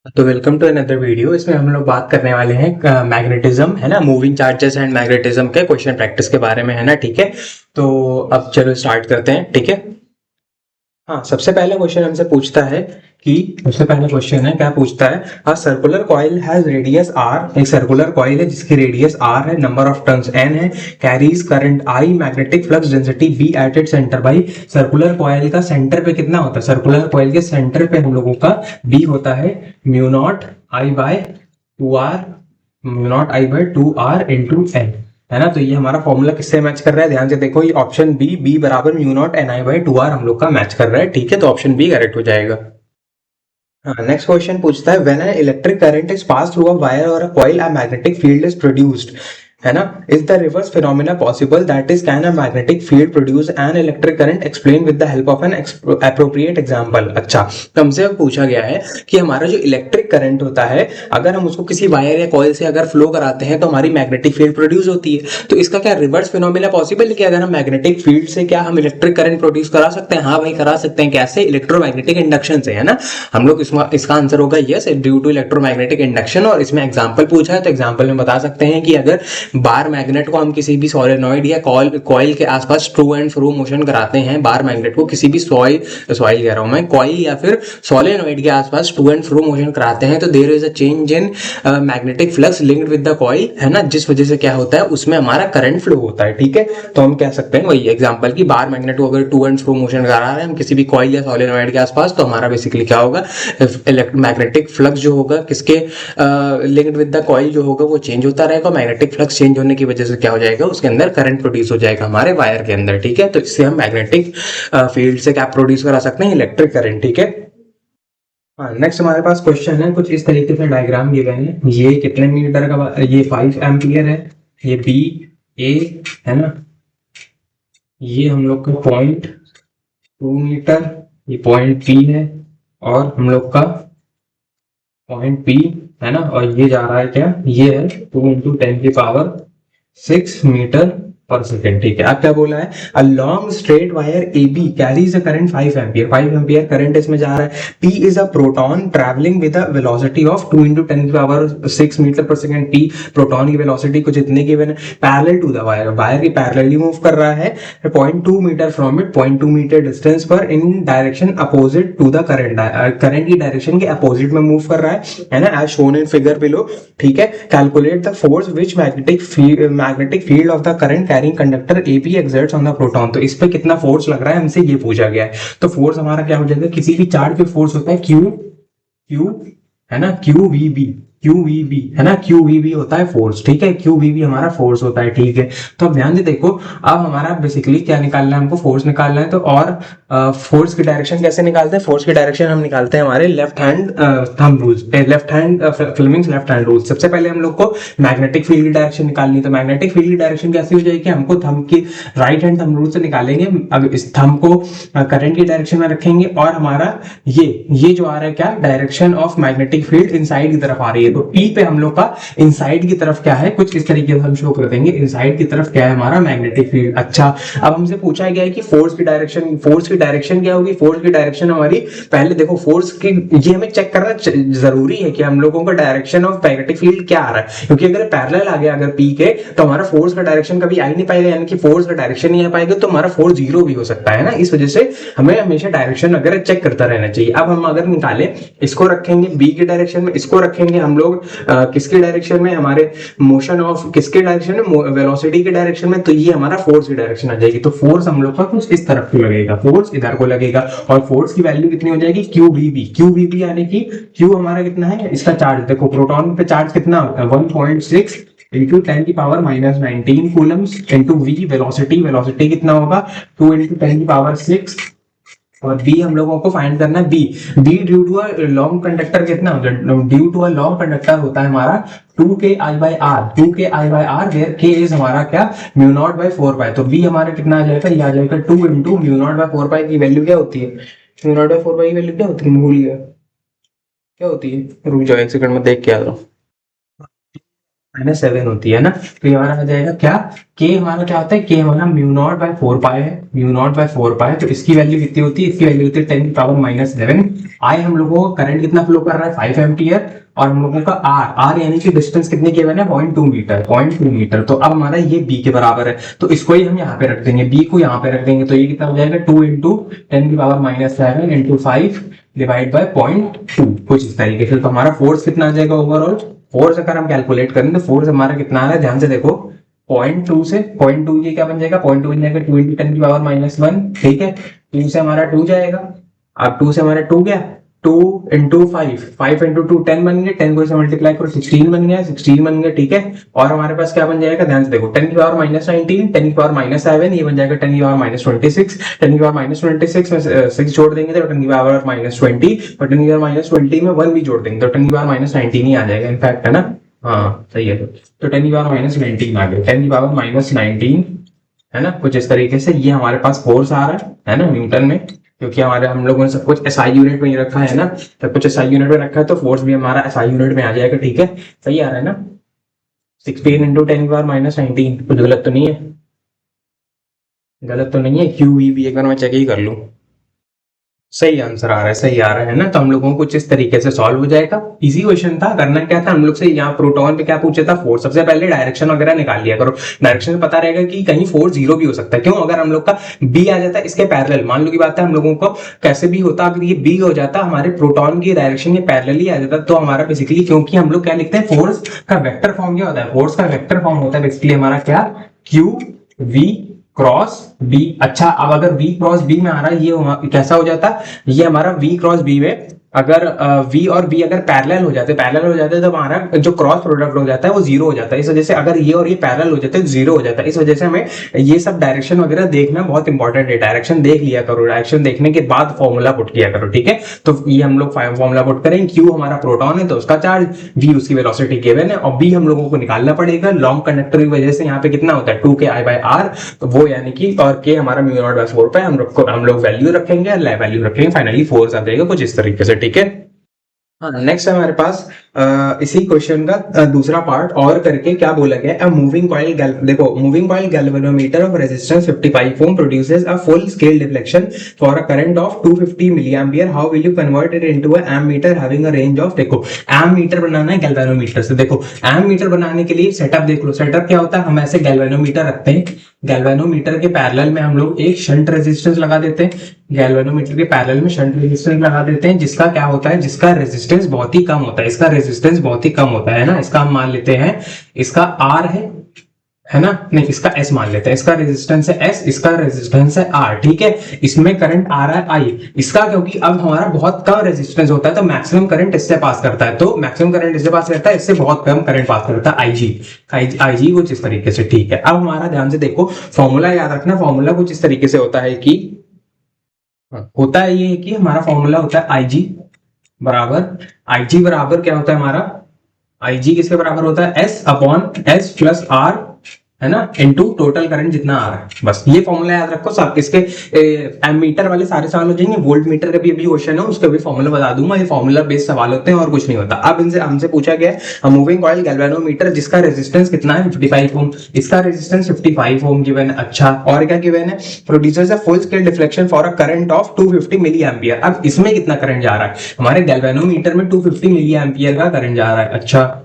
तो welcome to another video. इसमें हम लोग बात करने वाले हैं मैग्नेटिज्म, है ना, मूविंग चार्जेस एंड मैग्नेटिज्म के क्वेश्चन प्रैक्टिस के बारे में, है ना। ठीक है, तो अब चलो स्टार्ट करते हैं। ठीक है, हाँ, सबसे पहला क्वेश्चन हमसे पूछता है कि सबसे पहला क्वेश्चन है, क्या पूछता है, a circular coil has radius R. एक सर्कुलर कॉइल है जिसकी रेडियस आर है, नंबर ऑफ टर्न्स एन है, carries current I, magnetic flux density B at it centre. भाई सर्कुलर कॉइल का सेंटर पे कितना होता है? सर्कुलर कॉइल के सेंटर पे हम लोगों का बी होता है mu naught I by two R, mu naught I by two R into N, है ना। तो ये हमारा फॉर्मूला किससे मैच कर रहा है? ध्यान से देखो, ये ऑप्शन बी, बी बराबर mu naught N I by two R हम लोग का मैच कर रहा है। ठीक है, तो ऑप्शन बी करेक्ट हो जाएगा। हाँ, नेक्स्ट क्वेश्चन पूछता है, when an electric current is pass through a wire और a coil a magnetic field is produced, है ना। Is the reverse phenomena possible, that is can a magnetic field produce an electric current, explain with the help of an appropriate example. अच्छा, तो हमसे पूछा गया है कि हमारा जो इलेक्ट्रिक करंट होता है, अगर हम उसको किसी वायर या कॉइल से अगर फ्लो कराते हैं तो हमारी मैग्नेटिक फील्ड प्रोड्यूस होती है। तो इसका क्या रिवर्स फिनोमेना पॉसिबल है कि अगर हम मैग्नेटिक फील्ड से क्या हम इलेक्ट्रिक करंट प्रोड्यूस करा सकते हैं? हाँ भाई, करा सकते हैं। कैसे? इलेक्ट्रोमैग्नेटिक इंडक्शन से, है ना। हम लोग इसका आंसर होगा yes, due to electromagnetic induction. और इसमें एग्जांपल पूछा है, तो एग्जांपल में बता सकते हैं कि अगर बार मैग्नेट को हम किसी भी सोलेनॉइड या कॉइल के आसपास ट्रू एंड फ्रो मोशन कराते हैं, बार मैग्नेट को किसी भी सॉइल कह रहा हूं मैं, कॉइल या फिर सोलेनॉइड के आसपास ट्रू एंड फ्रो मोशन कराते हैं, तो there is a change in magnetic flux linked with the coil, है ना, जिस वजह से क्या होता है, उसमें हमारा करंट फ्लो होता है। ठीक है, तो हम कह सकते हैं वही एग्जांपल की बार मैग्नेट को अगर टू एंड फ्रो मोशन करा रहे हैं हम किसी भी कॉइल या सोलेनॉइड के आसपास, तो हमारा बेसिकली क्या होगा, मैग्नेटिक फ्लक्स जो होगा किसके लिंक्ड विद द कॉइल जो होगा वो चेंज होता रहेगा। मैग्नेटिक फ्लक्स चेंज होने की वजह से क्या हो जाएगा, उसके अंदर करंट प्रोड्यूस हो जाएगा हमारे वायर के अंदर। ठीक है, तो इससे हम मैग्नेटिक फील्ड से क्या प्रोड्यूस करा सकते हैं, इलेक्ट्रिक करंट। ठीक है, हाँ, नेक्स्ट हमारे पास क्वेश्चन है कुछ इस तरीके से, डायग्राम गिवन है, ये कितने मीटर का, ये 5 एम्पियर है, ये बी ए, है ना, ये हम लोग का 0.2 मीटर, ये पॉइंट पी है, और हम लोग का पॉइंट पी, है ना, और ये जा रहा है क्या, ये है 2 × 10⁻⁶ मीटर पर सेकेंड। ठीक है, अब क्या बोला है, a long straight wire A B carries a current 5 ampere, 5 ampere current इसमें जा रहा है। P is a proton travelling with a velocity of 2 × 10⁻⁶ metre per second. P proton की वेलोसिटी कुछ इतने गिवन है, parallel to the wire, wire की parallelly move कर रहा है 0.2 metre from it, 0.2 metre distance पर, in direction opposite to the current, current की डायरेक्शन के अपोजिट में मूव कर रहा है ना, as shown in figure below. ठीक है, calculate the force which magnetic field of the current carrying conductor AB exerts on the proton. तो इस पे कितना फोर्स लग रहा है, हमसे ये पूछा गया है। तो फोर्स हमारा क्या हो जाएगा, किसी भी चार्ज पे फोर्स होता है क्यू क्यू, है ना, Q V B, Q V B, है ना, क्यू वी बी होता है फोर्स। ठीक है, क्यू वी बी हमारा फोर्स होता है। ठीक है, तो अब ध्यान से देखो, अब हमारा बेसिकली क्या निकालना है, हमको फोर्स निकालना है। तो और फोर्स की डायरेक्शन कैसे निकालते हैं? फोर्स की डायरेक्शन हम निकालते हैं हमारे left hand thumb rules, left hand Fleming's left hand rule. सबसे पहले हम लोग को मैग्नेटिक फील्ड की डायरेक्शन निकालनी है। तो मैग्नेटिक फील्ड की डायरेक्शन कैसे हो जाएगी, हमको थंब की राइट हैंड थंब रूल से निकालेंगे। अब इस थंब को करंट की डायरेक्शन में रखेंगे, और हमारा ये जो आ रहा है क्या, direction of magnetic field inside की तरफ आ रही है। तो पी पे हम लोग का इनसाइड की तरफ क्या है, कुछ इस तरीके से हम शो कर देंगे, इनसाइड की तरफ क्या है हमारा मैग्नेटिक फील्ड। अच्छा, अब हमसे पूछा गया है कि फोर्स की डायरेक्शन क्या होगी। फोर्स की डायरेक्शन हमारी, पहले देखो फोर्स की, ये हमें चेक करना जरूरी है कि हम लोगों का डायरेक्शन ऑफ मैग्नेटिक फील्ड क्या आ रहा है, क्योंकि अगर पैरेलल आ गया अगर पी के, तो हमारा फोर्स का डायरेक्शन कभी आ ही नहीं पाएगा, यानी कि फोर्स का डायरेक्शन नहीं आ पाएगा, तो हमारा फोर्स जीरो भी हो सकता है ना। इस वजह से हमें हमेशा डायरेक्शन वगैरह चेक करता रहना चाहिए। अब हम अगर निकालें, इसको रखेंगे बी के डायरेक्शन में, इसको रखेंगे हम लोग किसके डायरेक्शन में, हमारे मोशन ऑफ किसके डायरेक्शन में, वेलोसिटी के डायरेक्शन में, तो ये हमारा फोर्स की डायरेक्शन आ जाएगी। तो फोर्स हम लोग का कुछ इस तरफ को लगेगा, फोर्स इधर को लगेगा, और फोर्स की वैल्यू कितनी हो जाएगी, Q V B, Q V B यानी कि क्यू हमारा कितना है, इसका चार्ज देखो, प्रोटॉन पे चार्ज कितना होता है, 1.6 into 10⁻⁻19 coulombs into V velocity, velocity कितना होगा 2 × 10⁻6, और बी हम लोगों को फाइंड करना है, B B due to a long conductor कितना होता है, due to a long conductor होता है हमारा 2k⁰r, 2k⁰r, where k is हमारा क्या, म्यू नॉट बाय 4 पाई। तो बी हमारा कितना आ जाएगा, ये आ जाएगा 2 × म्यू नॉट बाय 4 पाई की वैल्यू क्या होती है, म्यू नॉट बाय 4 पाई की वैल्यू क्या होती है, भूल गया क्या होती है, रुक जाओ एक सेकंड में देख के आ रहा हूँ। -7 होती है ना, तो ये हमारा आ जाएगा क्या, के हमारा क्या होता है, के हमारा म्यू नॉट बाय 4 पाई है, म्यू नॉट बाय 4 पाई, तो इसकी वैल्यू कितनी होती है, इसकी वैल्यू होती है 10⁻⁻11। आई हम लोगों को करंट कितना फ्लो कर रहा है 5 एम्पियर, और हम लोगों का आर, आर यानी कि डिस्टेंस कितने गिवन है 0.2 मीटर, 0.2 मीटर। तो अब हमारा ये बी के बराबर है, तो इसको ही हम यहाँ पे रख देंगे, बी को यहाँ पे रख देंगे, तो ये कितना हो जाएगा 2 इंटू 10⁻⁻7 इंटू 5 डिवाइड बाय 0.2, कुछ इस तरीके से। तो हमारा फोर्स कितना आ जाएगा ओवरऑल, फोर्स अगर हम कैलकुलेट करें तो फोर्स हमारा कितना आ रहा है, ध्यान से देखो, 0.2 से 0.2 ये क्या बन जाएगा, 0.2 बन जाएगा 2 इंटू 10⁻⁻1, ठीक है, 2 से हमारा 2 जाएगा, अब 2 से हमारा 2 गया, 2 इंटू 5, 5 इंटू 2 10 बन गए, 10 को इसे मल्टीप्लाई करो 16 बन गया, 16 बन गया, ठीक है। और हमारे पास क्या बन जाएगा, ध्यान से देखो, 10⁻⁻19, 10⁻⁷, ये बन जाएगा 10⁻26, 10⁻26 में 6 जोड़ देंगे तो 10⁻20, और 10⁻20 में 1 भी जोड़ देंगे तो 10⁻19 ही आ जाएगा इनफैक्ट, है ना, हाँ सही है। तो 10⁻19 आ गया, 10⁻19 है ना, कुछ इस तरीके से ये हमारे पास फोर्स आ रहा है ना न्यूटन में, क्योंकि हमारे हम लोगों ने सब कुछ एसआई यूनिट में ही रखा है ना, सब कुछ एसआई यूनिट में रखा है, तो फोर्स भी हमारा एसआई यूनिट में आ जाएगा, ठीक है, सही आ रहा है ना। 16 इंटू 10⁻19, कुछ गलत तो नहीं है, गलत तो नहीं है, क्यू वी भी एक बार मैं चेक ही कर लूं, सही आंसर आ रहा है, सही आ रहा है ना। तो हम लोगों को कुछ इस तरीके से सॉल्व हो जाएगा, इजी क्वेश्चन था। करना क्या था हम लोग से, यहाँ प्रोटॉन पे क्या पूछा था, फोर्स। सबसे पहले डायरेक्शन वगैरह निकाल लिया करो, डायरेक्शन से पता रहेगा कि कहीं फोर्स 0 भी हो सकता है, क्यों, अगर हम लोग का बी आ जाता है इसके पैरेलल, मान लो की बात है, हम लोगों को कैसे भी होता, अगर ये बी हो जाता हमारे प्रोटॉन की डायरेक्शन के पैरेलल ही आ जाता, तो हमारा बेसिकली, क्योंकि हम लोग क्या लिखते हैं, फोर्स का वेक्टर फॉर्म क्या होता है, फोर्स का वेक्टर फॉर्म होता है बेसिकली हमारा क्या, क्यू वी क्रॉस बी। अच्छा, अब अगर v क्रॉस बी में आ रहा है, ये कैसा हो जाता, ये हमारा v क्रॉस बी में अगर v और b अगर पैरेलल हो जाते तो हमारा जो क्रॉस प्रोडक्ट हो जाता है वो 0 हो जाता है। इस वजह से अगर ये और ये पैरेलल हो जाते हैं तो 0 हो जाता है। इस वजह से हमें ये सब डायरेक्शन वगैरह देखना बहुत इंपॉर्टेंट है, डायरेक्शन देख लिया करो, डायरेक्शन देखने के बाद फॉर्मूला पुट किया करो, ठीक है। तो ये हम लोग फॉर्मूला पुट करें, q हमारा प्रोटॉन है तो उसका चार्ज, v उसकी वेलोसिटी गिवन है, और b हम लोगों को निकालना पड़ेगा, लॉन्ग कंडक्टर की वजह से यहाँ पे कितना होता है 2kI/r, तो वो यानी कि, और k हमारा म्यू नॉट बाय 4 पे हम लोग वैल्यू रखेंगे, वैल्यू रखेंगे, फाइनली फोर्स आ जाएगा कुछ इस तरीके से, ठीक है। हाँ, नेक्स्ट है हमारे पास इसी क्वेश्चन का दूसरा पार्ट और करके क्या बोला गया है, मूविंग कॉइल देखो, moving coil galvanometer of resistance 55 ohm produces a full scale deflection for a current of 250 milliampere, how will you convert it into a ammeter having a range of, देखो ammeter बनाना है galvanometer से। देखो ammeter बनाने के लिए setup देख लो, setup क्या होता है, हम ऐसे गैल्वेनोमीटर रखते हैं, गैल्वेनोमीटर के पैरेलल में हम लोग एक शंट रेजिस्टेंस लगा देते हैं, गैल्वेनोमीटर के पैरेलल में शंट रेजिस्टेंस लगा देते हैं, जिसका क्या होता है, जिसका रेजिस्टेंस बहुत ही कम होता है, इसका रेजिस्टेंस बहुत ही कम होता है ना। इसका हम मान लेते हैं, इसका R है ना, नहीं इसका S मान लेते हैं, इसका रेजिस्टेंस है S, इसका रेजिस्टेंस है R, ठीक है। इसमें करंट आ रहा है I, इसका क्योंकि अब हमारा बहुत कम रेजिस्टेंस होता है तो मैक्सिमम करंट इससे पास करता है, तो मैक्सिमम करंट इससे पास करता है, इससे बहुत कम करंट पास करता है IG कुछ इस तरीके से, ठीक है। अब हमारा ध्यान से देखो, फॉर्मूला याद रखना, फॉर्मूला कुछ इस तरीके से होता है कि, होता है ये कि हमारा फॉर्मूला होता है IG बराबर क्या होता है हमारा, IG किसके बराबर होता है, S प्लस R, है ना, इनटू टोटल करंट जितना आ रहा है, बस ये फॉर्मूला याद रखो। सब इसके एमीटर वाले सारे सवाल हो जाएंगे, वोल्ट मीटर का भी अभी क्वेश्चन है उसका भी फॉर्मूला बता दूंगा, ये फॉर्मूला बेस्ड सवाल होते हैं और कुछ नहीं होता। अब इनसे हमसे पूछा गया है मूविंग कॉइल गैल्वेनोमीटर जिसका रेजिस्टेंस कितना है 55 ओम, इसका रेजिस्टेंस 55 ओम गिवन है। अच्छा, और क्या गिवन है, producers a full scale deflection for a current of 250 milliampere. अब इसमें कितना करंट जा रहा है, हमारे गैल्वेनोमीटर में 250 मिली एम्पियर का करंट जा रहा है। अच्छा,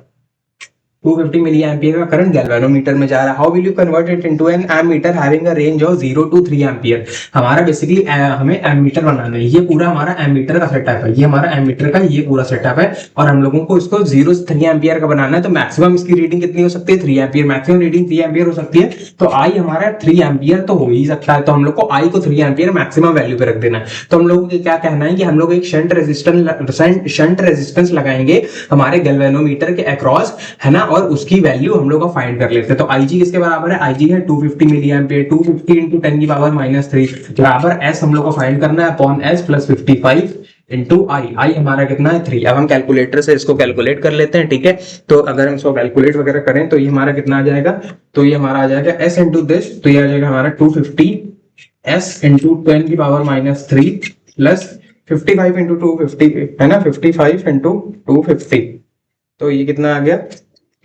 250 मिली एम्पियर का करंट गैल्वेनोमीटर में जा रहा है, how will you convert it into an ammeter having a range of 0 to 3 ampere. हमारा बेसिकली हमें एमीटर बनाना है, ये पूरा हमारा एमीटर का सेटअप है, ये हमारा एमीटर का ये पूरा सेटअप है, और हम लोगों को इसको 0 से 3 एम्पियर का बनाना है। तो मैक्सिमम इसकी रीडिंग कितनी हो सकती है 3 एम्पियर, मैक्सिमम रीडिंग 3 एम्पियर हो सकती है, तो आई हमारा 3 एम्पियर तो हो ही सकता है, तो हम लोग को आई को 3 एम्पियर मैक्सिमम वैल्यू पे रख देना है। तो हम लोगों को क्या कहना है कि हम लोग एक शंट रेजिस्टेंस लगाएंगे हमारे गैल्वेनोमीटर के अक्रॉस, है ना, और उसकी वैल्यू हम लोग फाइंड कर लेते हैं। तो IG किसके बराबर है, IG है 250 मिली एम्पियर, 250 इंटू 10⁻³ बराबर S हम लोग को फाइंड करना है अपॉन S प्लस 55 इंटू आई हमारा कितना है 3। अब हम कैलकुलेटर से इसको कैलकुलेट कर लेते हैं, ठीक है। तो अगर हम इसको कैलकुलेट वगैरह करें तो ये हमारा कितना आ जाएगा, तो ये हमारा आ जाएगा S इंटू दिस, तो ये आ जाएगा हमारा 250 S इंटू 10⁻³ प्लस 55 इंटू 250, है ना, 55 इंटू 250, तो ये कितना आ गया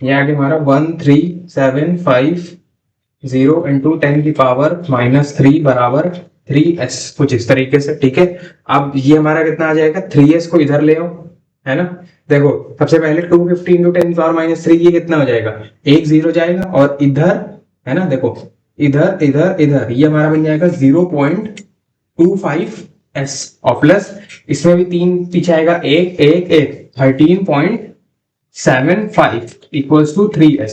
ये आ गया हमारा 1375 इंटू 10⁻³ बराबर 3s, कुछ इस तरीके से। ठीक है, अब ये हमारा कितना आ जाएगा, 3s को इधर ले आओ, है ना। देखो सबसे पहले 250 इंटू 10⁻³ ये कितना हो जाएगा, 1 0 जाएगा, और इधर है ना, देखो इधर इधर इधर ये हमारा बन जाएगा 0.25s, और प्लस इसमें भी 3 पीछे आएगा, 1 1 1 13.75 इक्वल्स टू 3s,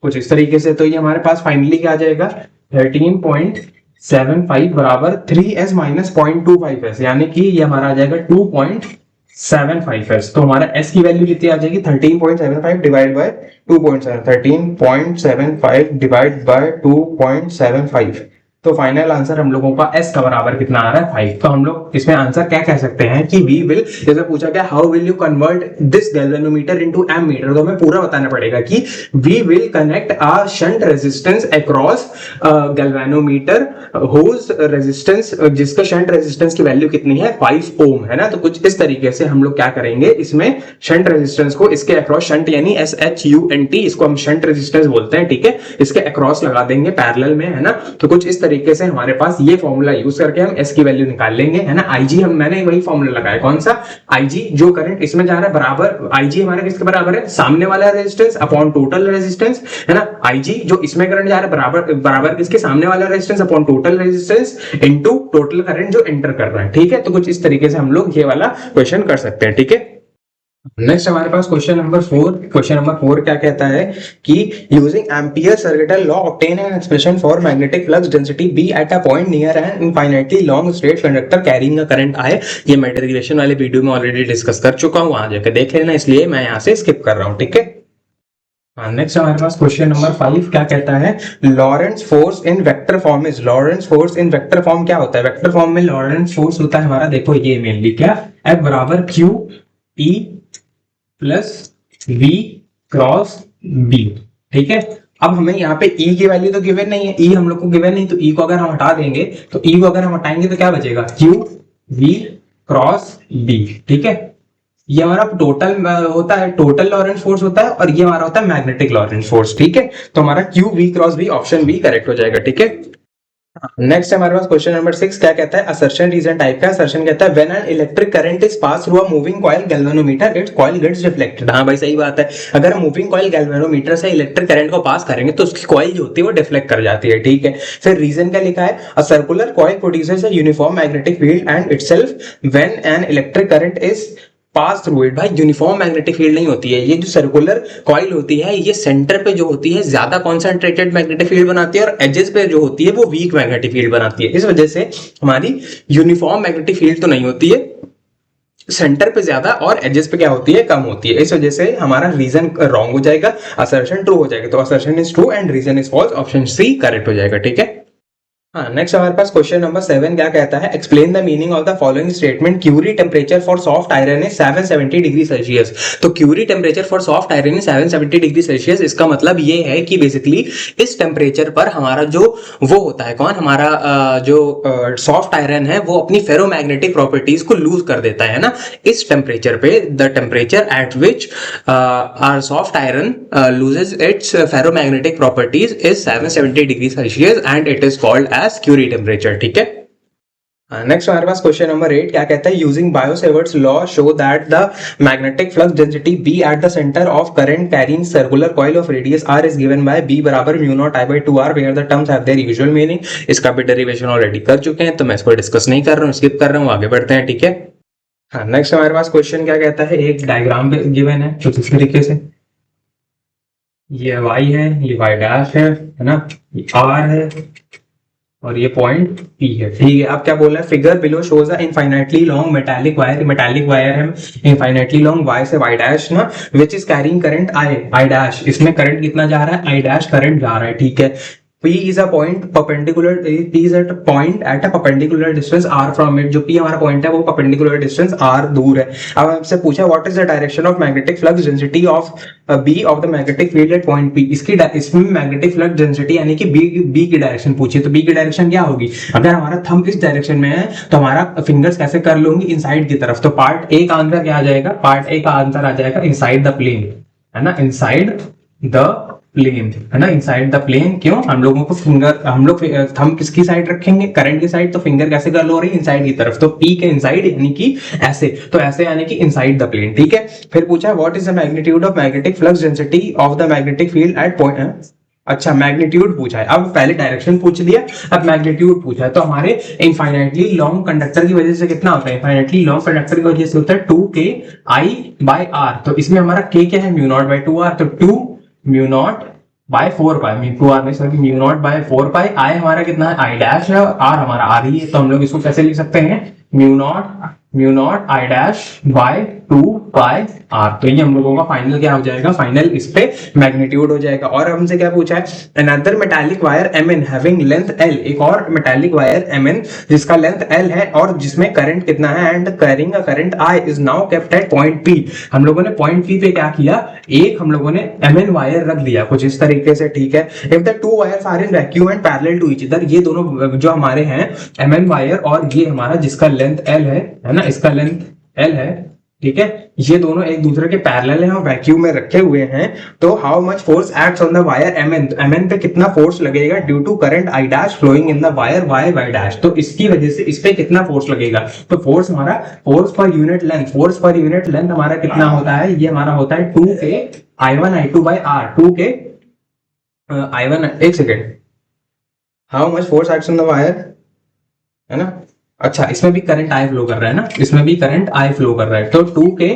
कुछ इस तरीके से। तो ये हमारे पास फाइनली क्या आ जाएगा, 13.75 बराबर 3s माइनस 0.25s, यानी कि ये हमारा आ जाएगा 2.75s। तो हमारा s की वैल्यू कितनी आ जाएगी, 13.75 डिवाइड बाय 2.7, 13.75 डिवाइड बाय 2.75। तो फाइनल आंसर हम लोगों का s का बराबर कितना आ रहा है, 5। तो हम लोग इसमें आंसर क्या कह सकते हैं कि वी विल, जैसे पूछा गया how will you convert this galvanometer into ammeter, तो हमें पूरा बताना पड़ेगा कि we will connect a shunt resistance across galvanometer whose resistance, जिसका शंट रेजिस्टेंस की वैल्यू कितनी है, 5 ओम, है ना। तो कुछ इस तरीके से हम लोग क्या करेंगे, इसमें शंट रेजिस्टेंस को इसके अक्रॉस, शंट यानी SHUNT, इसको हम शंट रेजिस्टेंस बोलते हैं। ठीक है, इसके अक्रॉस लगा देंगे पैरेलल में, है ना। तो कुछ इस तरीके से हमारे पास ये फॉर्मूला यूज करके हम s की वैल्यू निकाल लेंगे, है ना। IG हम, मैंने वही फॉर्मूला लगाया, कौन सा, IG जो करंट इसमें जा रहा है बराबर, IG हमारा किसके बराबर है, सामने वाला रेजिस्टेंस अपॉन टोटल रेजिस्टेंस, है ना। IG जो इसमें करंट जा रहा है बराबर बराबर किसके, सामने वाला resistance upon total resistance into total current जो एंटर कर रहा है। ठीक है, तो कुछ इस तरीके से हम लोग ये वाला क्वेश्चन कर सकते हैं। ठीक है, नेक्स्ट हमारे पास क्वेश्चन नंबर 4। क्वेश्चन नंबर 4 क्या कहता है कि using ampere circuital law obtain an expression for magnetic flux density B at a point near an infinitely long straight conductor carrying a current I। ये मैं डेरिवेशन वाले video में already discuss कर चुका हूं, वहां जाकर देख लेना, इसलिए मैं यहां से स्किप कर रहा हूं। ठीक है, नेक्स्ट हमारे पास क्वेश्चन नंबर 5 क्या कहता है, Lorentz force in vector form is, Lorentz force in vector form क्या होता है, वेक्टर फॉर्म में लॉरेंट्ज फोर्स होता है हमारा, देखो ये मेनली क्या, F बराबर Q E plus V cross B। ठीक है, अब हमें यहाँ पे E की वैल्यू तो गिवन नहीं है, E हम लोग को गिवन नहीं, तो E को अगर हम हटा देंगे, तो E को अगर हम हटाएंगे तो क्या बचेगा, Q V क्रॉस B। ठीक है, ये हमारा टोटल होता है, टोटल लॉरेंट फोर्स होता है, और ये हमारा होता है मैग्नेटिक लॉरेंट फोर्स। ठीक है, तो हमारा Q V cross B option B correct हो जाएगा। ठीक है, नेक्स्ट हमारे पास क्वेश्चन नंबर 6 क्या कहता है, असर्शन रीजन टाइप का। असर्शन कहता है when an electric current is pass through a moving coil galvanometer its coil gets reflected. हाँ भाई सही बात है, अगर मूविंग कॉइल गैल्वेनोमीटर से इलेक्ट्रिक करंट को पास करेंगे तो उसकी कॉइल जो होती है वो डिफ्लेक्ट कर जाती है। ठीक है, फिर रीजन क्या लिखा है, a circular coil produces a uniform magnetic field and itself when an electric current is pass through it. भाई यूनिफॉर्म मैग्नेटिक फील्ड नहीं होती है, ये जो सर्कुलर कॉइल होती है ये सेंटर पे जो होती है ज्यादा कॉन्सेंट्रेटेड मैग्नेटिक फील्ड बनाती है, और एजेस पे जो होती है वो वीक मैग्नेटिक फील्ड बनाती है। इस वजह से हमारी यूनिफॉर्म मैग्नेटिक फील्ड तो नहीं होती है, सेंटर पे ज्यादा और एजेस पे क्या होती है, कम होती है। इस वजह से हमारा रीजन रॉन्ग हो जाएगा, असर्शन ट्रू हो जाएगा। तो assertion is true and reason is false, option C correct हो जाएगा। ठीक है, हाँ नेक्स्ट हमारे पास क्वेश्चन नंबर 7 क्या कहता है, explain the meaning of the following statement, Curie temperature for soft iron is 770 degree Celsius. तो Curie temperature for soft iron is 770 degree Celsius, इसका मतलब ये है कि बेसिकली इस टेम्परेचर पर हमारा जो वो होता है, कौन, हमारा जो सॉफ्ट आयरन है वो अपनी फेरोमैग्नेटिक प्रॉपर्टीज को लूज कर देता है ना। इस टेम्परेचर पे, the temperature at which are soft iron loses its ferromagnetic properties is 770 degree Celsius and it is called as Curie temperature. ठीक है, नेक्स्ट हमारे पास क्वेश्चन नंबर 8 क्या कहता है, using Biot Savart's law show that the magnetic flux density B at the centre of current carrying circular coil of radius R is given by B बराबर μ0 I/2R where the terms have their usual meaning. इसका भी derivation already कर चुके हैं, तो मैं इसको discuss नहीं कर रहा हूँ, स्किप कर रहा हूँ, आगे बढ़ते हैं। ठीक है, हाँ नेक्स्ट हमारे पास क्वेश्चन क्या कहता है, एक डायग्राम गिवन है कुछ इस तरीके से, ये Y है, ये Y डैश है ना, ये R है और ये पॉइंट P है। ठीक है, अब क्या बोल रहा है, फिगर बिलो शोज अ infinitely long metallic wire, metallic wire है इनफाइनाइटली लॉन्ग Y से Y डैश ना, which is carrying current I dash. इसमें करंट कितना जा रहा है, I डैश करंट जा रहा है। ठीक है, P is a point perpendicular, P is at a point at a perpendicular distance R from it। जो P हमारा पॉइंट है वो perpendicular distance R दूर है। अब हमसे पूछा what is the direction of magnetic flux density of B of the magnetic field at point P। इसमें magnetic flux density यानी कि B की डायरेक्शन पूछी, तो B की डायरेक्शन क्या होगी, अगर हमारा थंब इस डायरेक्शन में है तो हमारा फिंगर्स कैसे कर लूंगी, इनसाइड की तरफ। तो पार्ट ए का आंसर क्या आ जाएगा, पार्ट ए का आंसर आ जाएगा इनसाइड द प्लेन, है ना, इनसाइड द प्लेन, है ना, इनसाइड द प्लेन। क्यों? हम लोगों को थंब किसकी साइड रखेंगे? करंट की साइड। तो फिंगर कैसे कर्ल हो रही है? इनसाइड की तरफ। तो पी के इनसाइड यानी कि ऐसे, तो ऐसे यानी कि इनसाइड द प्लेन। ठीक है, फिर पूछा है what is the magnitude of magnetic flux density of the magnetic field eight point. अच्छा, मैग्नीट्यूड पूछा है, अब पहले डायरेक्शन पूछ लिया, अब मैग्नीट्यूड पूछा है। तो हमारे इनफाइनाइटली लॉन्ग कंडक्टर की वजह से कितना होता है? इनफाइनाइटली लॉन्ग कंडक्टर की वजह से होता है 2k I by r। तो इसमें हमारा k क्या है? Mu naught by 2r। तो 2 mu naught by 4 pi, mu 2r में sorry mu naught by 4 pi. I हमारा कितना है? I डैश है, और r हमारा r ही है। तो हम लोग इसको कैसे लिख सकते हैं? Mu naught I dash by 2 pi r। तो ये हम लोगों का फाइनल क्या हो जाएगा? फाइनल इस पे मैग्नीट्यूड हो जाएगा। और हमसे क्या पूछा है? Another metallic wire Mn having length L, एक और मेटालिक वायर Mn जिसका लेंथ L है और जिसमें करंट कितना है, and carrying a current I is now kept at point P। हम लोगों ने पॉइंट P पे क्या किया? एक हम लोगों ने Mn वायर रख दिया कुछ इस तरीके से। ठीक है, if the two wires are in vacuum and parallel to each other, ये दोनों जो हमारे हैं Mn वायर और ये हमारा जिसका लेंथ L है ना, इसका लेंथ L है, ठीक है, ये दोनों एक दूसरे के पैरेलल हैं और वैक्यूम में रखे हुए हैं। तो how much force acts on the wire Mn, तो Mn पे कितना फोर्स लगेगा due to current I dash flowing in the wire Y dash. तो इसकी वजह से इस पे कितना फोर्स लगेगा? तो फोर्स हमारा, फोर्स पर यूनिट लेंथ हमारा कितना होता है? ये हमारा होता है 2k I1 I2 by r। 2k I1, एक second, how much force acts on the wire, है ना। अच्छा, इसमें भी करंट I फ्लो कर रहा है ना, इसमें भी करंट I फ्लो कर रहा है। तो 2k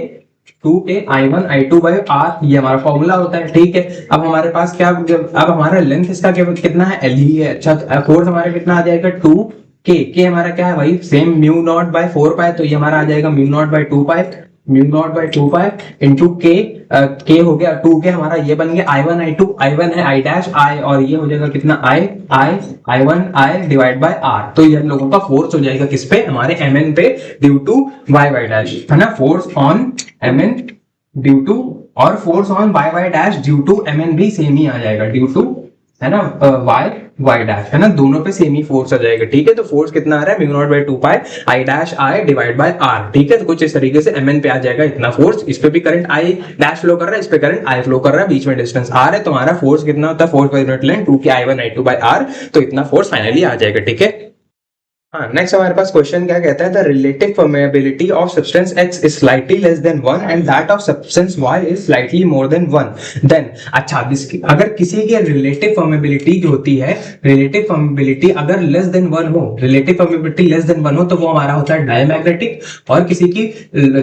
I1 I2 by r, ये हमारा फॉर्मूला होता है। ठीक है, अब हमारे पास क्या, अब हमारा लेंथ इसका कितना है? L ही है। अच्छा, फोर्स हमारा कितना आ जाएगा? 2k हमारा क्या है भाई? Same mu naught by 4 pi. तो ये हमारा आ जाएगा mu naught by 2 pi, mu naught by 2 pi into k हो गया 2k हमारा, ये बन गया I1 I2, I1 है I डैश I, और ये हो जाएगा कितना? I1 I divide by r। तो ये हम लोगों का फोर्स हो जाएगा किस पे? हमारे Mn पे ड्यू टू y डैश, है ना, force on Mn due to, और force on y dash due to Mn भी सेम ही आ जाएगा, ड्यू टू, है ना, y डैश, है ना, दोनों पे सेम ही फोर्स आ जाएगा। ठीक है, तो फोर्स कितना आ रहा है? Mu naught by 2 pi I dash I divide by r। ठीक है, तो कुछ इस तरीके से Mn पे आ जाएगा इतना फोर्स। इस पे भी करंट I डैश फ्लो कर रहा है, इस पे करंट I फ्लो कर रहा है, बीच में डिस्टेंस r है, तो हमारा फोर्स कितना होता है? Force per unit length 2k I1 I2 by r। तो इतना फोर्स फाइनली आ जाएगा। ठीक है, हाँ, नेक्स्ट हमारे पास क्वेश्चन क्या कहता है? The relative permeability of substance X is slightly less than 1 and that of substance Y is slightly more than 1, then. अच्छा, अगर किसी की रिलेटिव परमेबिलिटी जो होती है, रिलेटिव परमेबिलिटी अगर लेस देन 1 हो, रिलेटिव परमेबिलिटी लेस देन 1 हो, तो वो हमारा होता है डायमैग्नेटिक, और किसी की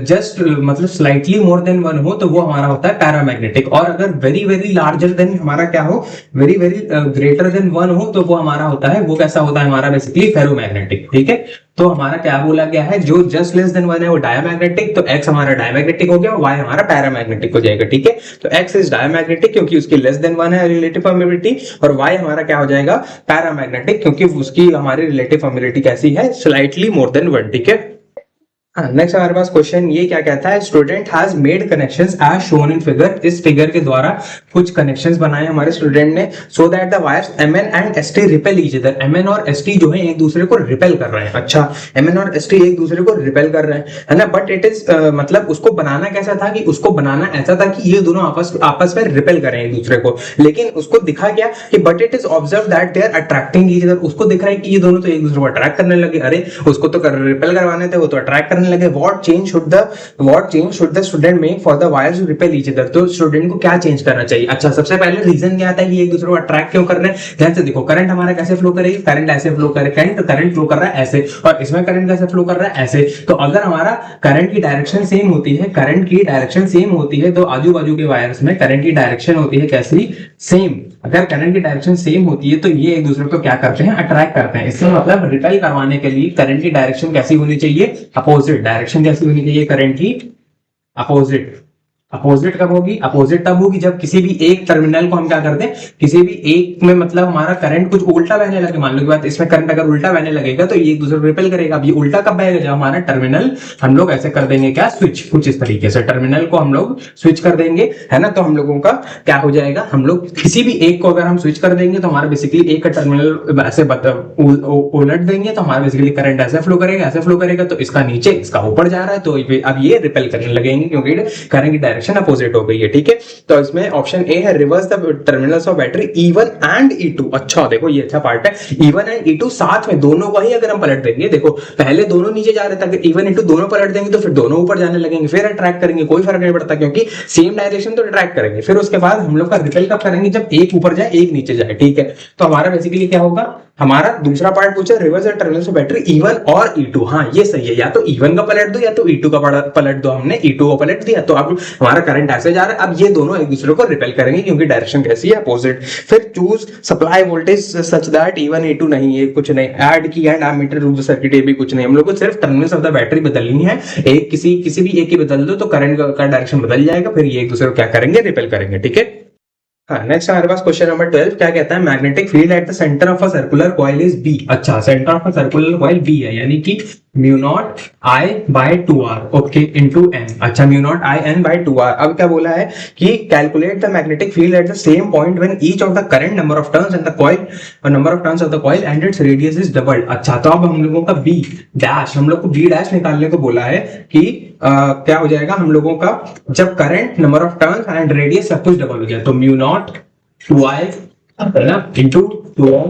जस्ट मतलब स्लाइटली मोर देन 1 हो, तो वो हमारा होता है पैरामैग्नेटिक। और अगर वेरी वेरी लार्जर देन हमारा क्या हो, वेरी वेरी ग्रेटर देन 1 हो, तो वो हमारा होता है, वो कैसा होता है हमारा? Basically ferromagnetic. ठीक है, तो हमारा क्या बोला गया है? जो जस्ट लेस देन 1 है वो डायमैग्नेटिक, तो x हमारा डायमैग्नेटिक हो गया, y हमारा पैरामैग्नेटिक हो जाएगा। ठीक है, तो x इज डायमैग्नेटिक क्योंकि उसकी लेस देन 1 है रिलेटिव परमेबिलिटी, और y हमारा क्या हो जाएगा? पैरामैग्नेटिक, क्योंकि उसकी हमारी रिलेटिव परमेबिलिटी कैसी है? Slightly more than 1। ठीक है, नेक्स्ट हमारे पास क्वेश्चन ये क्या कहता है? Student has made connections as shown in figure, इस फिगर के द्वारा कुछ कनेक्शंस बनाए हमारे स्टूडेंट ने, so that the wires Mn and St repel each other. Mn और St जो है एक दूसरे को रिपेल कर रहे हैं। अच्छा, Mn और St एक दूसरे को रिपेल कर रहे हैं, है ना, बट इट इज मतलब उसको बनाना कैसा था? कि उसको बनाना ऐसा था कि ये दोनों आपस में रिपेल करें एक दूसरे को, लेकिन उसको दिखा क्या कि but it is observe that they are attracting each other. उसको दिख रहा है कि ये दोनों तो एक दूसरे को अट्रैक्ट करने लगे। अरे, उसको तो रिपेल करवाने थे, वो तो अट्रैक्ट लगे। what change should the student make for the wires to repel each other? तो स्टूडेंट को क्या चेंज करना चाहिए? अच्छा, सबसे पहले रीजन क्या आता है कि एक दूसरे को अट्रैक्ट क्यों कर रहे हैं? ध्यान से देखो, करंट हमारा कैसे फ्लो करेगी? करंट ऐसे फ्लो करे, करंट फ्लो कर रहा है ऐसे, और इसमें करंट कैसे फ्लो कर रहा है? ऐसे। तो अगर हमारा करंट की डायरेक्शन सेम होती है, करंट की डायरेक्शन सेम होती है, तो आजू बाजू के वायर्स में करंट की डायरेक्शन होती है कैसी? सेम। अगर करंट की डायरेक्शन सेम होती है तो ये एक दूसरे को क्या करते हैं? अट्रैक्ट करते हैं। इसका मतलब रिपेल करवाने के लिए करंट की डायरेक्शन कैसी होनी चाहिए? अपोजिट। डायरेक्शन कैसी होनी चाहिए करंट की? अपोजिट। अपोजिट कब होगी? अपोजिट तब होगी जब किसी भी एक टर्मिनल को हम क्या करते हैं, किसी भी एक में मतलब हमारा करंट कुछ उल्टा बहने लगे। मान लो की बात, इसमें करंट अगर उल्टा बहने लगेगा तो ये एक दूसरे को रिपेल करेगा। अब ये उल्टा कब बहेगा? जब हमारा टर्मिनल हम लोग ऐसे कर देंगे क्या? स्विच। कुछ इस तरीके से टर्मिनल को हम लोग स्विच कर देंगे, है ना। तो हम लोगों का क्या हो जाएगा? हम लोग किसी भी एक को अगर हम स्विच कर देंगे तो हमारा बेसिकली एक का टर्मिनल ऐसे उलट देंगे, तो हमारा बेसिकली करंट ऐसे फ्लो करेगा, ऐसे फ्लो करेगा, तो इसका नीचे इसका ऊपर जा रहा है, तो अब ये रिपेल करने लगेंगे क्योंकि करंट की डायरेक्शन डायरेक्शन अपोजिट हो गई है, ठीक है। तो इसमें ऑप्शन ए है reverse the terminals of battery E1 and E2। अच्छा देखो ये अच्छा पार्ट है, E1 एंड E2 साथ में दोनों को ही अगर हम पलट देंगे, देखो पहले दोनों नीचे जा रहे थे, अगर E1 E2 दोनों पलट देंगे तो फिर दोनों ऊपर जाने लगेंगे, फिर अट्रैक्ट करेंगे, कोई फर्क नहीं पड़ता क्योंकि सेम डायरेक्शन तो अट्रैक्ट करेंगे। फिर उसके बाद हम लोग का रिपेल कब करेंगे, जब एक ऊपर जाए एक नीचे जाए, ठीक है। तो हमारा बेसिकली क्या होगा, हमारा दूसरा पार्ट पूछा reverse the terminals of battery E1 और E2। हाँ ये सही है, या तो E1 का पलट दो या तो E2 का पलट दो, हमने E2 को पलट दिया तो अब हमारा करंट ऐसे जा रहा है। अब ये दोनों एक दूसरे को रिपेल करेंगे क्योंकि डायरेक्शन कैसी है, अपोजिट। फिर choose supply voltage such that E1 E2 नहीं है, कुछ नहीं ऐड की एंड एमीटर रूल सर्किट, ये भी कुछ नहीं, हम लोग को सिर्फ टर्मिनल्स ऑफ द बैटरी बदलनी है, एक किसी भी एक ही बदल दो तो करंट का डायरेक्शन बदल जाएगा, फिर ये एक दूसरे को क्या करेंगे, रिपेल करेंगे, ठीक है। हाँ नेक्स्ट हमारे पास क्वेश्चन नंबर 12 क्या कहता है, magnetic field at the centre of a circular coil is B. अच्छा centre of a circular coil B है, यानी कि mu naught I by 2r okay into n। अच्छा mu naught I n by 2r। अब क्या बोला है कि calculate the magnetic field at the same point when each of the current number of turns in the coil number of turns of the coil and its radius is doubled. अच्छा तो अब हम लोगों का b डैश, हम लोग को b dash निकालने को बोला है कि क्या हो जाएगा हम लोगों का, जब current number of turns and radius सब कुछ डबल हो जाए तो म्यू नॉट 2i है ना into 2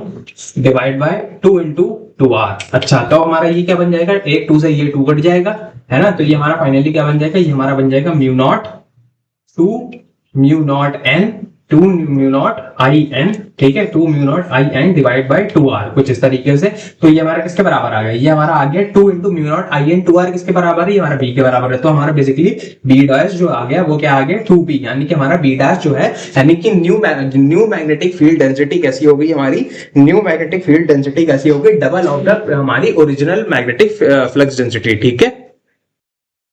divide by 2 into 2r। अच्छा तो हमारा ये क्या बन जाएगा, एक 2 से ये 2 कट जाएगा है ना, तो ये हमारा फाइनली क्या बन जाएगा, ये हमारा बन जाएगा mu naught 2 mu naught n 2 mu naught I N, ठीक है 2 mu naught I N divide by 2r, कुछ इस तरीके से। तो ये हमारा किसके बराबर आ गया, ये हमारा आ गया 2 into mu naught I N 2r किसके बराबर है, ये हमारा b के बराबर है। तो हमारा बेसिकली b डैश जो आ गया वो क्या आ गया 2p, यानी कि हमारा b डैश जो है, यानी कि न्यू मैग्नेटिक फील्ड डेंसिटी कैसी हो गई हमारी, न्यू मैग्नेटिक फील्ड डेंसिटी कैसी हो गई, डबल ऑफ द हमारी ओरिजिनल मैग्नेटिक फ्लक्स डेंसिटी, ठीक है।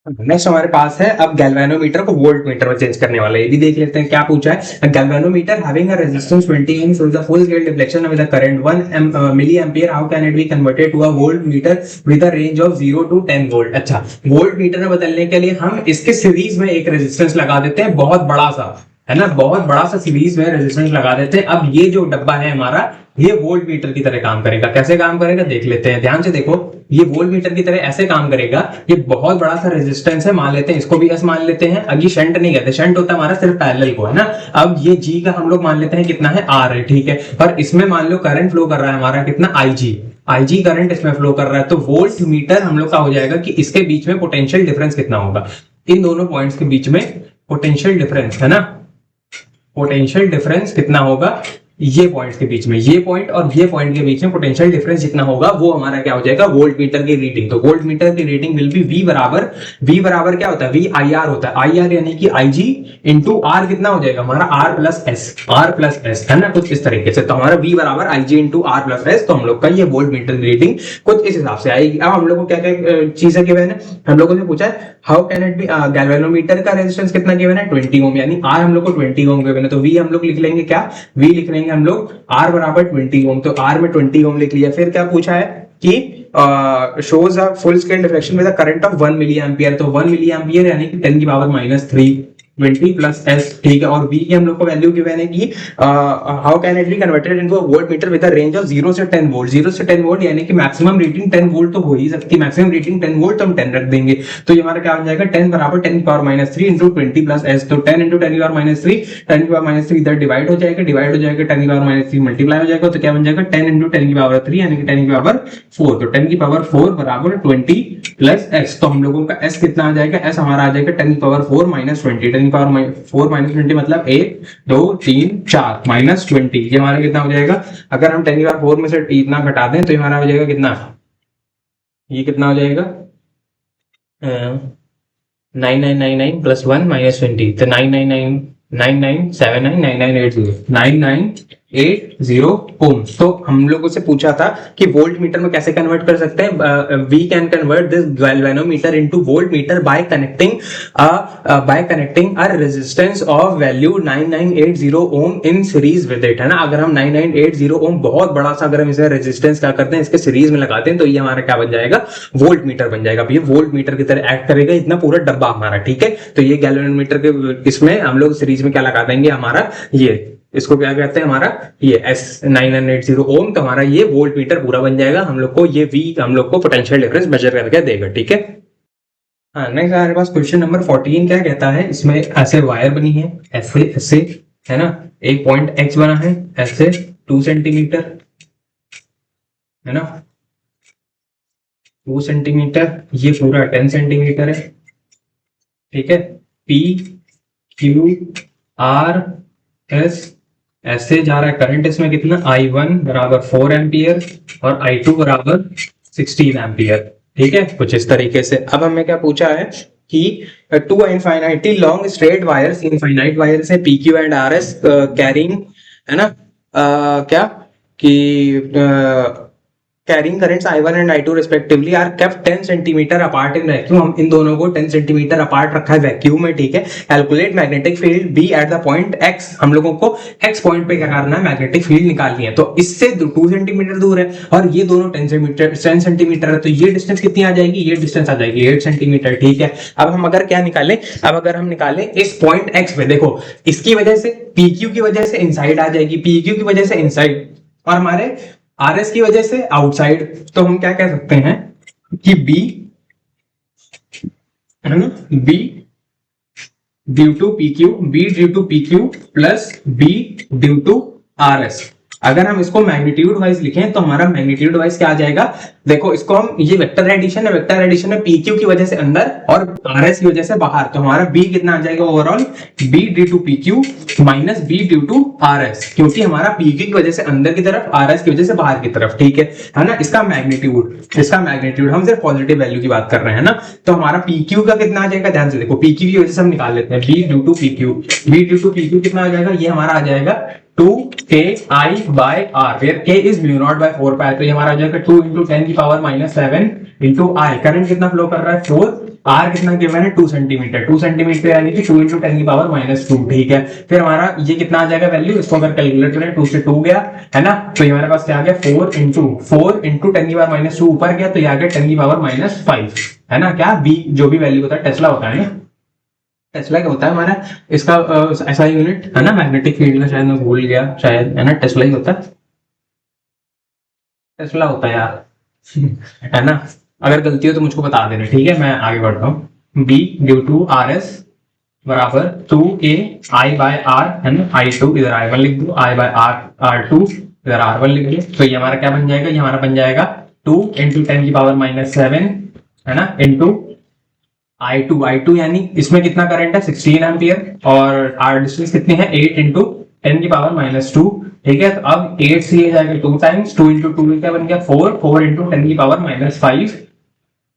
नेक्स्ट हमारे पास है अब गैल्वेनोमीटर को वोल्ट मीटर में चेंज करने वाला है, ये भी देख लेते हैं क्या पूछा है। Galvanometer having a resistance 20 ohm shows the full scale deflection with a current 1 milliampere, how can it be converted to a volt meter with a range of 0 to 10 volt। अच्छा वोल्ट मीटर में बदलने के लिए हम इसके series में एक resistance लगा देते हैं, बहुत बड़ा सा है ना, बहुत बड़ा सा सीरीज में रेजिस्टेंस लगा देते हैं। अब ये जो डब्बा है हमारा, ये वोल्ट मीटर की तरह काम करेगा। कैसे काम करेगा देख लेते हैं, ध्यान से देखो, ये वोल्ट मीटर की तरह ऐसे काम करेगा। ये बहुत बड़ा सा रेजिस्टेंस है, मान लेते हैं इसको भी एस मान लेते हैं। अभी शंट नहीं कहते, शंट होता है हमारा सिर्फ पैरेलल को है ना। अब ये जी का हम लोग मान लेते हैं कितना है आर है, ठीक है। और इसमें मान लो करंट फ्लो कर रहा है हमारा कितना IG करंट इसमें फ्लो कर रहा है। तो वोल्ट मीटर हम लोग का हो जाएगा कि इसके बीच में पोटेंशियल डिफरेंस कितना होगा, इन दोनों पॉइंट्स के बीच में पोटेंशियल डिफरेंस है ना, पोटेंशियल डिफरेंस कितना होगा, ये पॉइंट्स के बीच में, ये पॉइंट और ये पॉइंट के बीच में पोटेंशियल डिफरेंस जितना होगा वो हमारा क्या हो जाएगा वोल्ट मीटर की रीडिंग। तो वोल्ट मीटर की रीडिंग विल बी V बराबर क्या होता है, VIR होता है। IR यानी कि IG इंटू R कितना हो जाएगा हमारा R प्लस एस है ना, कुछ इस तरीके से। तो हमारा V बराबर IG into R plus S. तो हम लोग का ये वोल्ट मीटर की रीडिंग कुछ इस हिसाब से आएगी। अब हम लोग को क्या क्या चीजें गिवन है, हम लोगों ने पूछा है how can it be, galvanometer का रेजिस्टेंस कितना गिवन है 20 ओम, यानी R हम लोग को 20 ओम गिवन है। तो V हम लोग लिख लेंगे क्या, V लिख लेंगे हम लोग R बराबर 20 ओम, तो R में 20 ओम लिख लिया। फिर क्या पूछा है कि shows a full scale deflection with a current of 1 milliampere। तो 1 milliampere यानी कि 10 की पावर -3 20 प्लस एस, ठीक है। और V की हम लोग को वैल्यू गिवन है कि how can it be converted into a volt meter with a range of 0 से 10 वोल्ट। 0 से 10 वोल्ट यानी कि मैक्सिमम रीडिंग 10 वोल्ट तो हो ही सकती है, मैक्सिमम रीडिंग 10 वोल्ट तो हम 10 रख देंगे। तो ये हमारा क्या बन जाएगा 10 बराबर 10 की पावर -3 इंटू 20 प्लस एस। तो 10 इंटू 10 की पावर -3, 10 की पावर -3 इधर डिवाइड हो जाएगा 10 की पावर -3 मल्टीप्लाई हो जाएगा। तो क्या बन जाएगा 10 इंटू 10 की पावर 3 यानी कि 10 की पावर 4। तो 10 की पावर 4 बराबर 20 प्लस एस। तो हम लोगों का एस कितना आ जाएगा, एस हमारा आ जाएगा 10 की पावर 4 माइनस 20। 10 की पावर 4 माइनस 20 मतलब 1 2 3 4 माइनस 20। ये हमारा कितना हो जाएगा, अगर हम 10 की पावर 4 में से इतना घटा दें तो ये हमारा हो जाएगा कितना, ये कितना हो जाएगा 9999 प्लस 1 माइनस 20। तो 9980 ओम। तो हम लोगों से पूछा था कि वोल्ट मीटर में कैसे कन्वर्ट कर सकते हैं। We can convert this galvanometer into voltmeter by connecting a resistance of value 9980 ohm in series with it, है ना। अगर हम 9980 ओम बहुत बड़ा सा अगर हम इसे रेजिस्टेंस क्या करते हैं इसके सीरीज में लगाते हैं तो ये हमारा क्या बन जाएगा वोल्ट मीटर बन जाएगा। ये वोल्ट मीटर की तरह एक्ट करेगा इतना पूरा डब्बा हमारा, ठीक है। तो ये गैल्वेनोमीटर के इसमें हम लोग सीरीज में क्या लगा देंगे, हमारा ये इसको क्या कहते हैं हमारा ये S9980 ओम। तो हमारा ये वोल्ट मीटर पूरा बन जाएगा। हम लोग को ये V हम लोग को पोटेंशियल डिफरेंस मेजर करके देगा, ठीक है। हाँ, नेक्स्ट हमारे पास क्वेश्चन नंबर 14 क्या कहता है, इसमें ऐसे वायर बनी है, ऐसे ऐसे, है ना, एक पॉइंट एक्स बना है ऐसे 2 सेंटीमीटर, है ना, 2 सेंटीमीटर, ये पूरा 10 सेंटीमीटर है, ठीक है। पी क्यू आर एस, ऐसे जा रहा है करंट, इसमें कितना, I1 बराबर 4 एम्पियर और I2 बराबर 16 एम्पियर, ठीक है, कुछ इस तरीके से। अब हमें क्या पूछा है कि two infinitely long straight wires, infinite wires है P Q and R S carrying, है ना, क्या कि carrying currents I1 and I2 respectively are kept 10 centimetre apart in vacuum, हम इन दोनों को 10 सेंटीमीटर अपार्ट रखा है वैक्यूम में, ठीक है। Calculate magnetic field B at the point X, हम लोगों को एक्स पॉइंट पे क्या करना है, मैग्नेटिक फील्ड निकालनी है। तो इससे 2 सेंटीमीटर दूर है और ये दोनों 10 सेंटीमीटर है, तो ये डिस्टेंस कितनी आ जाएगी, ये डिस्टेंस आ जाएगी 8 सेंटीमीटर, ठीक है। अब हम अगर क्या निकालें, अब अगर हम निकालें इस पॉइंट एक्स पे, देखो इसकी वजह से पी क्यू की वजह से इनसाइड आ जाएगी, पी क्यू की वजह से इनसाइड, और हमारे आर एस की वजह से आउटसाइड, तो हम क्या कह सकते हैं कि बी, है ना, B due to P Q, B due to P Q plus B due to R S. अगर हम इसको मैग्नीट्यूड वाइज लिखें तो हमारा मैग्नीट्यूड वाइज क्या आ जाएगा, देखो इसको हम, ये वेक्टर एडिशन है, वेक्टर एडिशन है पी क्यू की वजह से अंदर और आर एस की वजह से बाहर, तो हमारा बी कितना आ जाएगा overall, B due to P Q minus B due to R S, क्योंकि हमारा पी क्यू की वजह से अंदर की तरफ, आर एस की वजह से बाहर की तरफ, ठीक है ना। इसका मैग्नीट्यूड हम सिर्फ पॉजिटिव वैल्यू की बात कर रहे हैं ना, तो हमारा पी क्यू का कितना आ जाएगा, ध्यान से देखो, पी क्यू की वजह से हम निकाल लेते हैं, B due to P Q, B due to P Q कितना आ जाएगा, ये हमारा आ जाएगा 2KI/R, where K is mu naught by 4 pi, तो ये हमारा आ जाएगा 2 into 10 की पावर -7 into I। करंट कितना फ्लो कर रहा है 4, R कितना गिवन है 2 सेंटीमीटर, 2 सेंटीमीटर यानी कि 2 into 10 की पावर -2, ठीक है। फिर हमारा ये कितना आ जाएगा वैल्यू, इसको अगर कैलकुलेट करें 2 से 2 गया, है ना, तो ये हमारे पास क्या आ गया 4 into 10 की पावर -2 ऊपर गया, तो ये आ गया 10 की पावर -5, है ना। क्या बी जो भी वैल्यू होता है, टेस्ला होता है ना, टेस्ला क्या होता है हमारा, इसका ऐसा यूनिट है ना, मैग्नेटिक फील्ड का, शायद मैं भूल गया, शायद, है ना, टेस्ला ही होता है, टेस्ला होता है यार है ना। अगर गलती हो तो मुझको बता देना, ठीक है, मैं आगे बढ़ता हूँ। B due to R S बराबर 2KI/R, है ना, I2 इधर I1 लिख दो, I/R2 इधर R1 लिख दो, तो ये हमारा क्या बन जाएगा, ये हमारा बन जाएगा 2 into 10 की पावर -7, है ना, इंटू I2 यानी इसमें कितना करंट है 16 एम्पियर, और आर डिस्टेंस कितनी है 8 इंटू 10 की पावर -2, ठीक है। तो अब 8 से ये जाएगा 2 टाइम्स, 2 इंटू 2 क्या बन गया 4 इंटू 10 की पावर -5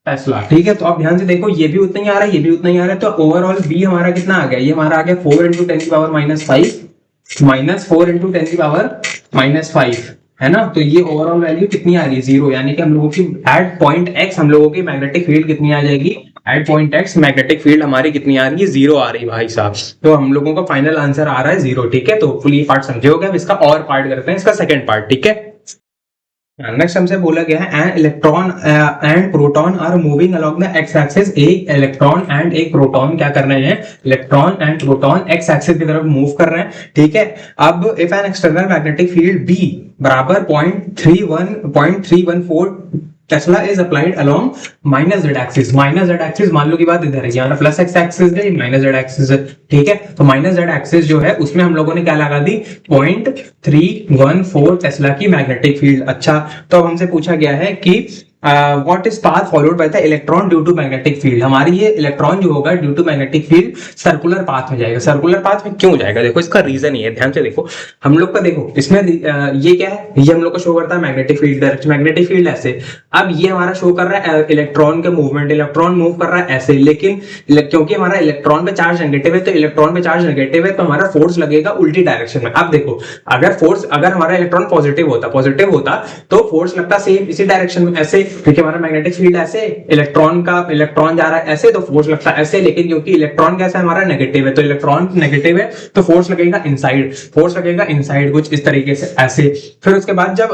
टेस्ला, ठीक है। तो अब ध्यान से देखो, ये भी उतना ही आ रहा है, ये भी उतना ही आ रहा है, तो ओवरऑल बी हमारा कितना आ गया, ये हमारा आ गया 4 इंटू 10 की पावर -5 माइनस 4 इंटू 10 की पावर -5, है ना। तो ये ओवरऑल वैल्यू कितनी आ रही है 0, यानी कि हम लोगों की एट पॉइंट एक्स हम लोगों की मैग्नेटिक फील्ड कितनी आ जाएगी, at point X magnetic field हमारी कितनी आ रही है 0 आ रही है भाई साहब। तो हम लोगों का फाइनल आंसर आ रहा है 0, ठीक है। तो फुल ये पार्ट समझे हो गया, अब इसका और पार्ट करते हैं, इसका सेकंड पार्ट, ठीक है। नेक्स्ट हमसे बोला गया है an electron and proton are moving along the X axis, एक इलेक्ट्रॉन एंड एक प्रोटॉन क्या कर रहे हैं, electron and proton X axis की तरफ मूव कर रहे हैं, ठीक है। अब if an external magnetic field B बराबर 0.314 tesla is applied along minus Z axis, minus Z axis मान लो की बात इधर है, यहाँ प्लस एक्स एक्सिस है, माइनस जेड एक्सिस है, ठीक है। तो माइनस जेड एक्सिस जो है उसमें हम लोगों ने क्या लगा दी 0.314 टेस्ला की मैग्नेटिक फील्ड। अच्छा, तो अब हमसे पूछा गया है कि what is path followed by the electron due to magnetic field, हमारी ये इलेक्ट्रॉन जो होगा due to magnetic field circular path में जाएगा। सर्कुलर पाथ में क्यों जाएगा, देखो इसका रीजन ये है, ध्यान से देखो हम लोग का, देखो इसमें ये क्या है, ये हम लोग को शो करता है magnetic field, direct magnetic field ऐसे। अब ये हमारा शो कर रहा है इलेक्ट्रॉन के मूवमेंट, इलेक्ट्रॉन मूव कर रहा है ऐसे, लेकिन क्योंकि हमारा इलेक्ट्रॉन पे चार्ज नेगेटिव है, तो इलेक्ट्रॉन पे चार्ज नेगेटिव है तो हमारा फोर्स लगेगा उल्टी डायरेक्शन में। अब देखो अगर हमारा इलेक्ट्रॉन पॉजिटिव होता तो फोर्स लगता सेम इसी डायरेक्शन में ऐसे, क्योंकि हमारा मैग्नेटिक फील्ड ऐसे, इलेक्ट्रॉन जा रहा है ऐसे, तो फोर्स लगता है ऐसे, लेकिन क्योंकि इलेक्ट्रॉन कैसा है हमारा नेगेटिव है, तो इलेक्ट्रॉन नेगेटिव है तो फोर्स लगेगा इनसाइड, कुछ इस तरीके से ऐसे। फिर उसके बाद जब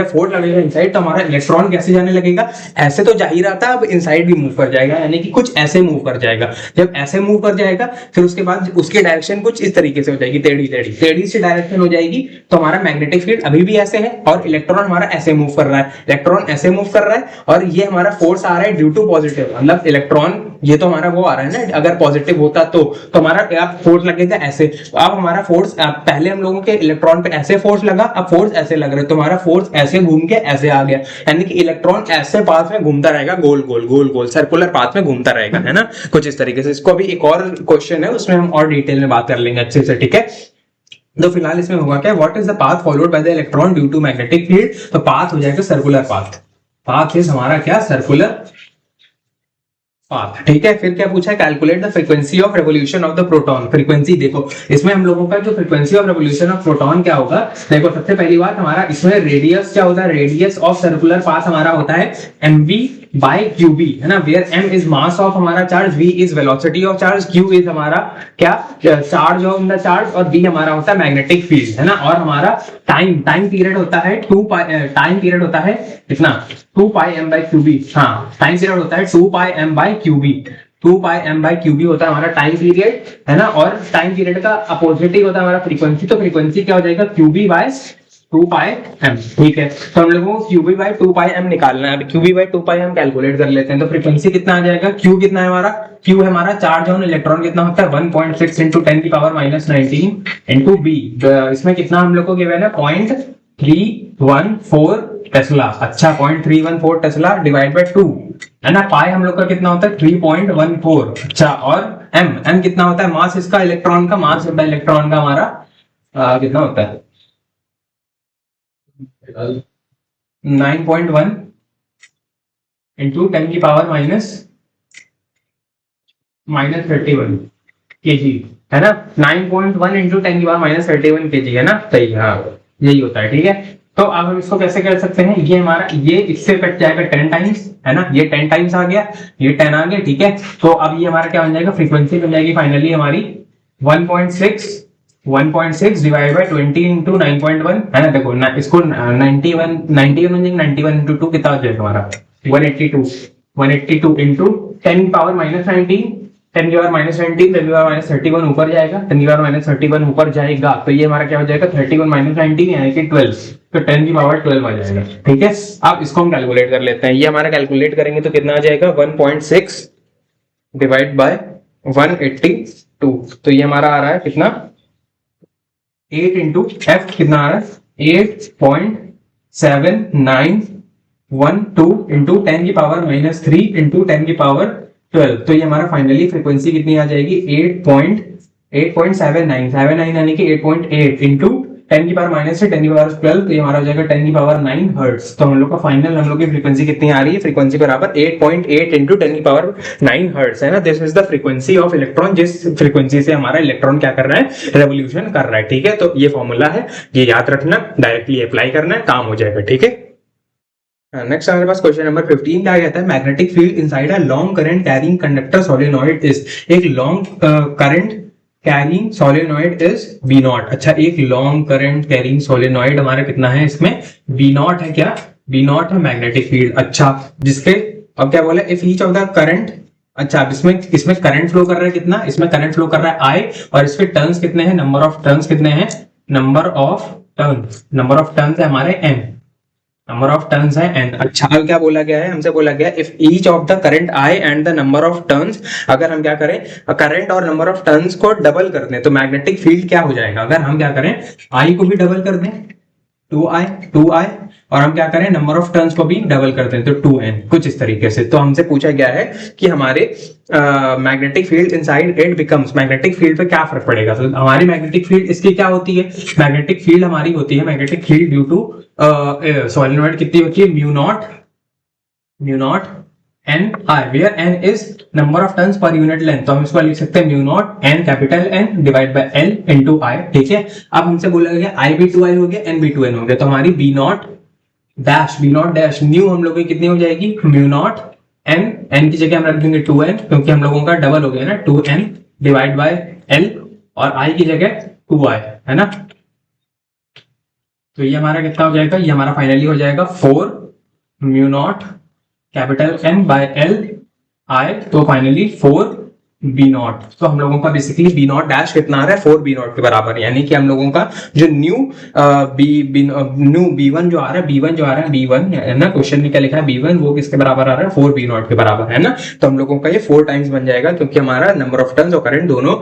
फोर्स लगेगा इनसाइड तो हमारा इलेक्ट्रॉन कैसे जाने लगेगा, ऐसे तो जा ही रहा था, अब इनसाइड भी मूव कर जाएगा, यानी कि कुछ ऐसे मूव कर जाएगा। जब ऐसे मूव कर जाएगा फिर उसके बाद उसकी डायरेक्शन कुछ इस तरीके से हो जाएगी, टेढ़ी सी डायरेक्शन हो जाएगी, तो हमारा मैग्नेटिक फील्ड अभी भी ऐसे है और इलेक्ट्रॉन हमारा ऐसे मूव कर रहा है, इलेक्ट्रॉन ऐसे मूव कर रहा है है, और ये हमारा फोर्स आ रहा है ड्यू टू पॉजिटिव, मतलब इलेक्ट्रॉन, ये तो हमारा वो आ रहा है ना, अगर पॉजिटिव होता तो हमारा फोर्स लगेगा ऐसे। अब हमारा फोर्स, पहले हम लोगों के इलेक्ट्रॉन पे ऐसे फोर्स लगा, अब फोर्स ऐसे लग रहा है, तो हमारा फोर्स ऐसे घूम के ऐसे आ गया, यानी कि इलेक्ट्रॉन ऐसे पाथ में घूमता रहेगा, गोल गोल गोल गोल सर्कुलर पाथ में घूमता रहेगा, है ना, कुछ इस तरीके से। इसको भी एक और क्वेश्चन है, उसमें हम और डिटेल में बात कर लेंगे अच्छे से, ठीक है। तो फिलहाल इसमें होगा क्या, what is the path followed by the electron due to magnetic field, तो पाथ हो जाएगा सर्कुलर पाथ, पाथ इज हमारा क्या, सर्कुलर पाथ, ठीक है। फिर क्या पूछा है, calculate the frequency of revolution of the proton, frequency देखो इसमें हम लोगों का जो frequency of revolution of proton क्या होगा, देखो सबसे पहली बात हमारा इसमें रेडियस क्या होता है, रेडियस ऑफ सर्कुलर पाथ हमारा होता है mv by qb, है ना, where m is mass of हमारा charge, v is velocity of charge, q is हमारा क्या, चार्ज ऑन द चार्ज, और b हमारा होता है मैग्नेटिक फील्ड, है ना। और हमारा टाइम पीरियड होता है 2 टाइम पीरियड होता है कितना, 2 पाई m by qb, हाँ टाइम पीरियड होता है 2 पाई m by qb, 2 pi m by qb होता है हमारा टाइम पीरियड, है ना। और टाइम पीरियड का अपोजिट होता है हमारा फ्रीक्वेंसी, तो फ्रीक्वेंसी क्या हो जाएगा, qb by 2 पाई m, ठीक है। तो हम लोगों को qb by 2 पाई m निकालना है, अब qb by 2 pi m calculate कर लेते हैं। तो फ्रीक्वेंसी कितना आ जाएगा, q कितना है हमारा, q है हमारा चार्ज ऑन इलेक्ट्रॉन कितना होता है 1.6 into 10 की पावर -19 into b, इसमें कितना हम लोग को गिवन है 0.314 टेस्ला, अच्छा 0.314 टेस्ला डिवाइड बाय 2, है ना। पाई हम लोग का कितना होता है 3.14, अच्छा। और m कितना होता है, मास इसका इलेक्ट्रॉन का, मास होता है इलेक्ट्रॉन का हमारा कितना होता है 9.1 into 10 की पावर -31 kg, है ना, 9.1 into 10 की पावर -31 kg, है ना, सही, हाँ यही होता है, ठीक है। तो अब हम इसको कैसे कर सकते हैं, ये हमारा, ये इससे कट जाएगा 10 टाइम्स, है ना, ये 10 टाइम्स आ गया, ये 10 आ गया, ठीक है। तो अब ये हमारा क्या बन जाएगा, फ्रीक्वेंसी बन जाएगी फाइनली हमारी 1.6 डिवाइड बाय 20 into 9.1, है ना। देखो इसको 91 into 2 कितना हो जाएगा हमारा 182 into 10 की पावर -19, 10 की पावर -19, 10 की पावर -31 ऊपर जाएगा, 10 की पावर -31 ऊपर जाएगा, तो ये हमारा क्या हो जाएगा 31 - 19 यानी कि 12, तो 10 की पावर 12 आ जाएगा, ठीक है। अब इसको हम कैलकुलेट कर लेते हैं, ये हमारा कैलकुलेट करेंगे तो कितना आ जाएगा 1.6 डिवाइड बाय 182, तो ये हमारा आ रहा है कितना 8 इंटू एफ कितना आ रहा है 8.7912 इंटू 10 की पावर -3 इंटू 10 की पावर 12, तो ये हमारा फाइनली फ्रीक्वेंसी कितनी आ जाएगी 8.79 यानी कि 8.8 इंटू 10 की पावर -10 की पावर 12, तो ये हमारा हो जाएगा 10 की पावर 9 हर्ट्ज। तो हम लोग का फाइनल, हम लोग की फ्रीक्वेंसी कितनी आ रही है, फ्रीक्वेंसी बराबर 8.8 इंटू 10 की पावर 9 हर्ट्ज, है ना। This is the frequency of electron, जिस फ्रीक्वेंसी से हमारा इलेक्ट्रॉन क्या कर रहा है, रेवोल्यूशन कर रहा है, ठीक है। तो ये फॉर्मूला है, ये याद रखना, डायरेक्टली अप्लाई करना है, काम हो जाएगा, ठीक है। नेक्स्ट हमारे पास क्वेश्चन नंबर 15 क्या कहता है, magnetic field inside a long current carrying conductor solenoid is, एक long current carrying solenoid is V naught, अच्छा एक लॉन्ग करंट कैरिंग सोलेनॉइड हमारा कितना है, इसमें V नॉट है, क्या V नॉट है मैग्नेटिक फील्ड, अच्छा जिसके, अब क्या बोला, if each of the current, अच्छा इसमें करंट फ्लो कर रहा है कितना, इसमें करंट फ्लो कर रहा है I, और इसके टर्न्स कितने हैं, नंबर ऑफ टर्न्स कितने हैं, नंबर ऑफ टर्न्स है हमारे n, नंबर ऑफ टर्न्स है n, अच्छा अब क्या बोला गया है, हमसे बोला गया if each of the current I and the number of turns, अगर हम क्या करें करंट और नंबर ऑफ टर्न्स को डबल कर दें तो मैग्नेटिक फील्ड क्या हो जाएगा, अगर हम क्या करें I को भी डबल कर दें 2I और हम क्या करें नंबर ऑफ टर्न्स को भी डबल कर दें तो 2n, कुछ इस तरीके से। तो हमसे पूछा गया है कि हमारे magnetic field inside it becomes, magnetic field पे क्या फर्क पड़ेगा, तो हमारी मैग्नेटिक फील्ड इसकी क्या होती है, मैग्नेटिक फील्ड हमारी होती है, magnetic field due to solenoid कितनी होती है, mu naught n I, where n is number of turns per unit length, तो हम इसको लिख सकते हैं mu naught n capital N divide by L into I, ठीक है। अब हमसे बोला गया I भी 2I हो गया, N भी 2N हो गया, तो हमारी B नॉट डैश न्यू हम लोग की कितनी हो जाएगी, म्यू नॉट n की जगह हम रख देंगे 2n, क्योंकि हम लोगों का डबल हो गया ना 2n डिवाइड बाय L, और I की जगह 2I, है ना। तो ये हमारा कितना हो जाएगा, ये हमारा फाइनली हो जाएगा 4 mu naught capital N by L I, तो फाइनली 4 बी नॉट। तो हम लोगों का बेसिकली बी नॉट डैश कितना आ रहा है 4 बी नॉट के बराबर, यानी कि हम लोगों का जो न्यू बी वन जो आ रहा है बी वन है ना, क्वेश्चन में क्या लिखा है बी वन, वो किसके बराबर आ रहा है 4 बी नॉट के बराबर है ना। तो हम लोगों का ये 4 टाइम्स बन जाएगा, क्योंकि हमारा नंबर ऑफ टर्न्स और करंट दोनों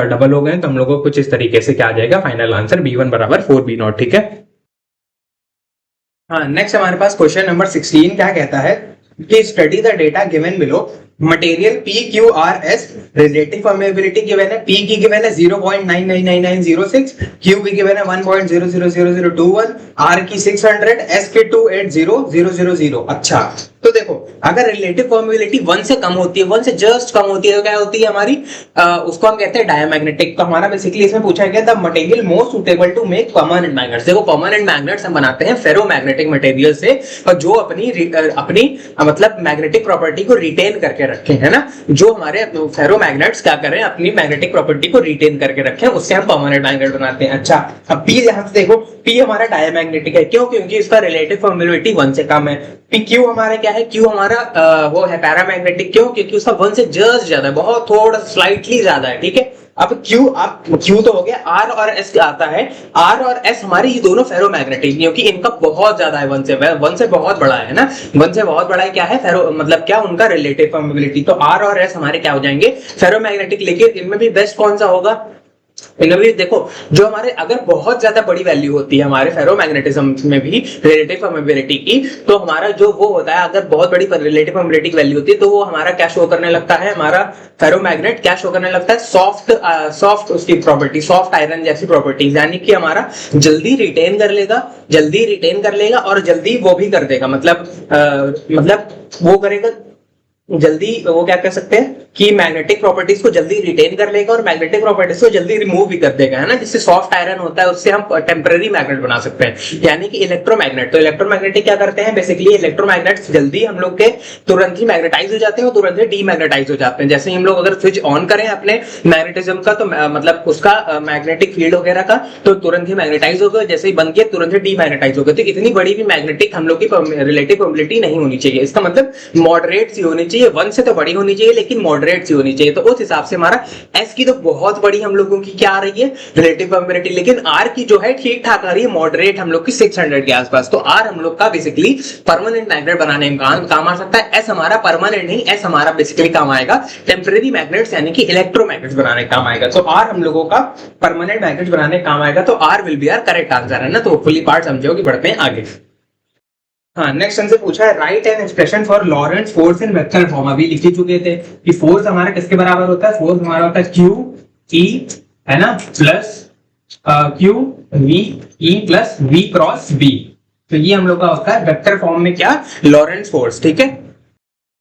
डबल हो गए। तो हम लोगों को कुछ इस तरीके से क्या आ जाएगा फाइनल आंसर बी वन बराबर 4 बी नॉट। ठीक है। हाँ, नेक्स्ट हमारे पास क्वेश्चन नंबर 16 क्या कहता है कि study the data given below, material P Q R S, relative permeability given है, पी की गिवन है 0.999906, क्यू की गिवन है 1.000021, आर की 600, एस की 2800000। अच्छा, तो देखो अगर रिलेटिव परमेबिलिटी 1 से कम होती है, 1 से जस्ट कम होती है, तो क्या होती है हमारी उसको हम कहते हैं डायमैग्नेटिक। तो हमारा बेसिकली इसमें पूछा गया the material most suitable to make permanent magnets. देखो परमानेंट मैग्नेट्स हम बनाते हैं फेरोमैग्नेटिक मटेरियल से, और जो अपनी मतलब मैग्नेटिक प्रॉपर्टी को रिटेन करके रखें, है ना। जो हमारे फेरोमैग्नेट्स क्या करें, अपनी मैग्नेटिक प्रॉपर्टी को रिटेन करके रखें, उससे हम परमानेंट मैग्नेट बनाते हैं। अच्छा, अब पी यहां से देखो, पी हमारा डायमैग्नेटिक है, क्यों? क्योंकि इसका रिलेटिव परमेबिलिटी 1 से कम है। पी क्यू हमारा क्या है, क्यू हमारा वो है पैरामैग्नेटिक, क्यों? क्योंकि उसका 1 से जस्ट ज्यादा है, बहुत थोड़ा स्लाइटली ज्यादा है। ठीक है। अब क्यू तो हो गया, आर और एस आता है, आर और एस हमारे ये दोनों फेरोमैग्नेटिक, क्योंकि इनका बहुत ज्यादा है 1 से बहुत बड़ा है ना, 1 से बहुत बड़ा है। क्या है फेरो, मतलब क्या उनका रिलेटिव परमेबिलिटी। तो आर और एस हमारे क्या हो जाएंगे फेरोमैग्नेटिक। लेकिन इनमें भी बेस्ट कौन सा होगा, इनमें भी देखो जो हमारे अगर बहुत ज्यादा बड़ी वैल्यू होती है हमारे फेरोमैग्नेटिज्म में भी रिलेटिव परमेबिलिटी की, तो हमारा जो वो होता है, अगर बहुत बड़ी रिलेटिव परमेबिलिटी की वैल्यू होती है, तो वो हमारा क्या शो करने लगता है, हमारा फेरोमैग्नेट क्या शो करने लगता है, सॉफ्ट उसकी प्रॉपर्टी, सॉफ्ट आयरन जैसी प्रॉपर्टीज, यानी कि हमारा जल्दी रिटेन कर लेगा और जल्दी वो भी कर देगा, मतलब वो करेगा जल्दी, वो क्या कर सकते हैं कि मैग्नेटिक प्रॉपर्टीज को जल्दी रिटेन कर लेगा और मैग्नेटिक प्रॉपर्टीज को जल्दी रिमूव भी कर देगा, है ना। जिससे सॉफ्ट आयरन होता है उससे हम टेम्पररी मैग्नेट बना सकते हैं, यानी कि इलेक्ट्रोमैग्नेट। तो इलेक्ट्रोमैग्नेटिक क्या करते हैं, बेसिकली इलेक्ट्रोमैग्नेट्स जल्दी हम लोग के तुरंत ही मैग्नेटाइज हो जाते हैं और तुरंत ही डीमैग्नेटाइज हो जाते हैं। जैसे ही हम लोग अगर स्विच ऑन करें अपने मैग्नेटिज्म का, तो मतलब उसका मैग्नेटिक फील्ड वगैरह का, तो तुरंत ही मैग्नेटाइज होगा, जैसे ही बंद किया तुरंत ही डीमैग्नेटाइज होगा। तो इतनी बड़ी भी मैग्नेटिक हम लोग की रिलेटिव परमेबिलिटी नहीं होनी चाहिए, इसका मतलब मॉडरेट सी होनी चाहिए, 1 से तो बड़ी होनी चाहिए लेकिन मॉडरेट सी होनी चाहिए। तो उस हिसाब से हमारा एस की तो बहुत बड़ी हम लोगों की क्या आ रही है रिलेटिव परमेबिलिटी, लेकिन आर की जो है ठीक ठाक आ रही है, मॉडरेट हम लोग की 600 के आसपास। तो आर हम लोग का बेसिकली परमानेंट मैग्नेट बनाने में काम आ सकता है। एस हमारा परमानेंट नहीं, एस हमारा बेसिकली काम आएगा टेम्परेरी मैग्नेट्स यानी कि इलेक्ट्रोमैग्नेट्स बनाने काम आएगा। तो आर हम लोगों का परमानेंट मैग्नेट्स बनाने काम आएगा, तो R will be our correct answer, है ना। तो फुली पार्ट समझो कि बढ़ते हैं आगे। हाँ, नेक्स्ट हमसे पूछा है write an expression for Lorentz force in vector form. अभी लिख ही चुके थे कि फोर्स हमारा किसके बराबर होता है, फोर्स हमारा होता है क्यू ई, है ना, plus Q V E plus V cross B. तो ये हम लोग का होता है वेक्टर फॉर्म में क्या, लॉरेंट्ज फोर्स। ठीक है।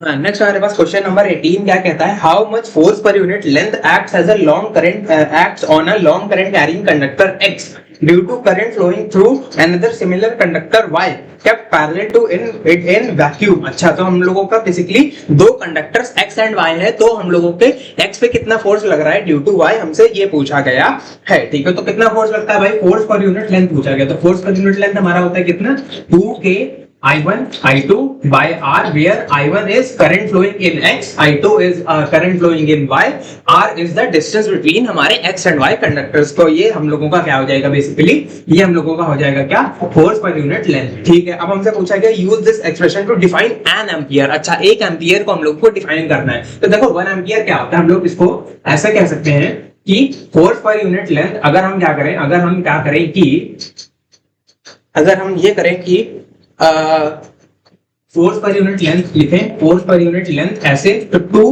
नेक्स्ट हमारे पास क्वेश्चन नंबर 18 क्या कहता है, how much force per unit length acts as a long current acts on a long current carrying conductor X due to current flowing through another similar conductor Y kept parallel to in vacuum। अच्छा, तो हम लोगों का basically दो conductors X and Y है, तो हम लोगों के X पे कितना फोर्स लग रहा है ड्यू टू Y, हमसे ये पूछा गया है। ठीक है, तो कितना फोर्स लगता है भाई, फोर्स पर यूनिट लेंथ पूछा गया। तो फोर्स पर यूनिट लेंथ हमारा होता है कितना, 2K I1 I2 by R, where I1 is current flowing in X, I2 is current flowing in Y, R is the distance between हमारे X and Y conductors. तो ये हम लोगों का क्या हो जाएगा, बेसिकली ये हम लोगों का हो जाएगा क्या, फोर्स पर यूनिट लेंथ। ठीक है, अब हमसे पूछा गया use this expression to define an ampere. अच्छा, 1 एम्पियर को हम लोग को डिफाइन करना है। तो देखो 1 एम्पियर क्या होता है, हम लोग इसको ऐसा कह सकते हैं कि फोर्स पर यूनिट लेंथ, अगर हम क्या करें अगर हम ये करें कि फोर्स पर यूनिट लेंथ लिखें, फोर्स पर यूनिट लेंथ ऐसे, तो 2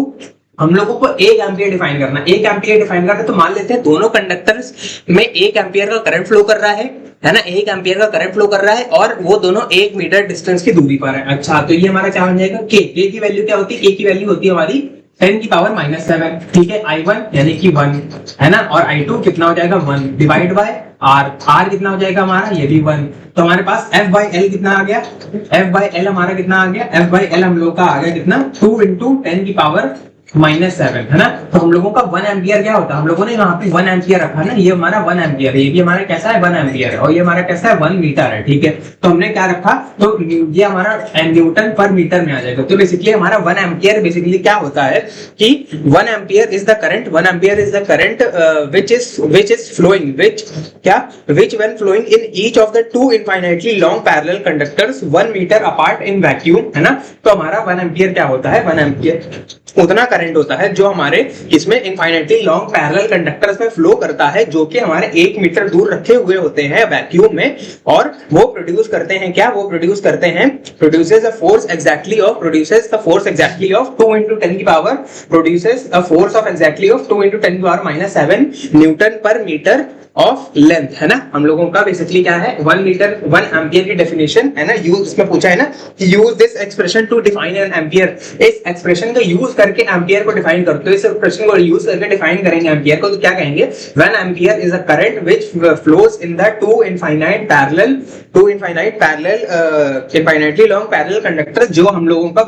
हम लोगों को 1 एम्पियर डिफाइन करना है। 1 एम्पियर डिफाइन करना है, तो मान लेते हैं दोनों कंडक्टर्स में 1 एम्पियर का करंट फ्लो कर रहा है ना, 1 एम्पियर का करंट फ्लो कर रहा है और वो दोनों 1 मीटर डिस्टेंस की दूरी पर है। अच्छा, तो ये हमारा क्या हो जाएगा, के की वैल्यू क्या होती है, के की वैल्यू होती है हमारी 10 की पावर -7। ठीक है, I1 यानी कि 1 है ना, और I2 कितना हो जाएगा 1 डिवाइड बाय R कितना हो जाएगा हमारा, ये भी 1। तो हमारे पास F by L कितना आ गया, F by L हमारा कितना आ गया, F by L हम लोग का आ गया कितना, 2 × 10 की पावर -7 है ना। तो हम लोगों का 1 एम्पियर क्या होता है, हम लोगों ने यहाँ पे 1 एम्पियर रखा ना, ये हमारा 1 एम्पियर है, ये भी हमारा कैसा है 1 एम्पियर है, और ये हमारा कैसा है 1 मीटर है, ठीक है। तो हमने क्या रखा, तो ये हमारा न्यूटन पर मीटर में आ जाएगा। तो बेसिकली हमारा 1 एम्पियर बेसिकली क्या होता है कि 1 ampere is the current, 1 ampere is the current which is flowing, which when flowing in each of the two infinitely long parallel conductors 1 meter apart in vacuum, है ना। तो हमारा 1 एम्पियर क्या होता है, 1 एम्पियर उतना करंट होता है जो हमारे इसमें इनफाइनाइटली लॉन्ग पैरेलल कंडक्टर्स में फ्लो करता है, जो कि हमारे 1 मीटर दूर रखे हुए होते हैं वैक्यूम में, और वो प्रोड्यूस करते हैं क्या, वो प्रोड्यूस करते हैं, produces a force exactly of 2 into 10 की power, produces a force of exactly of 2 into 10 की पावर -7 न्यूटन पर मीटर ऑफ लेंथ, है ना। हम लोगों का बेसिकली क्या है 1 मीटर 1 एम्पियर की डेफिनेशन है ना, यूज इसमें पूछा है ना कि use this expression to define an ampere, इस एक्सप्रेशन का यूज करके एम्पियर को डिफाइन करो। तो इस एक्सप्रेशन को यूज करके डिफाइन करेंगे एम्पियर को, तो क्या कहेंगे, 1 ampere is a current which flows in the two infinitely long parallel conductors, जो हम लोगों का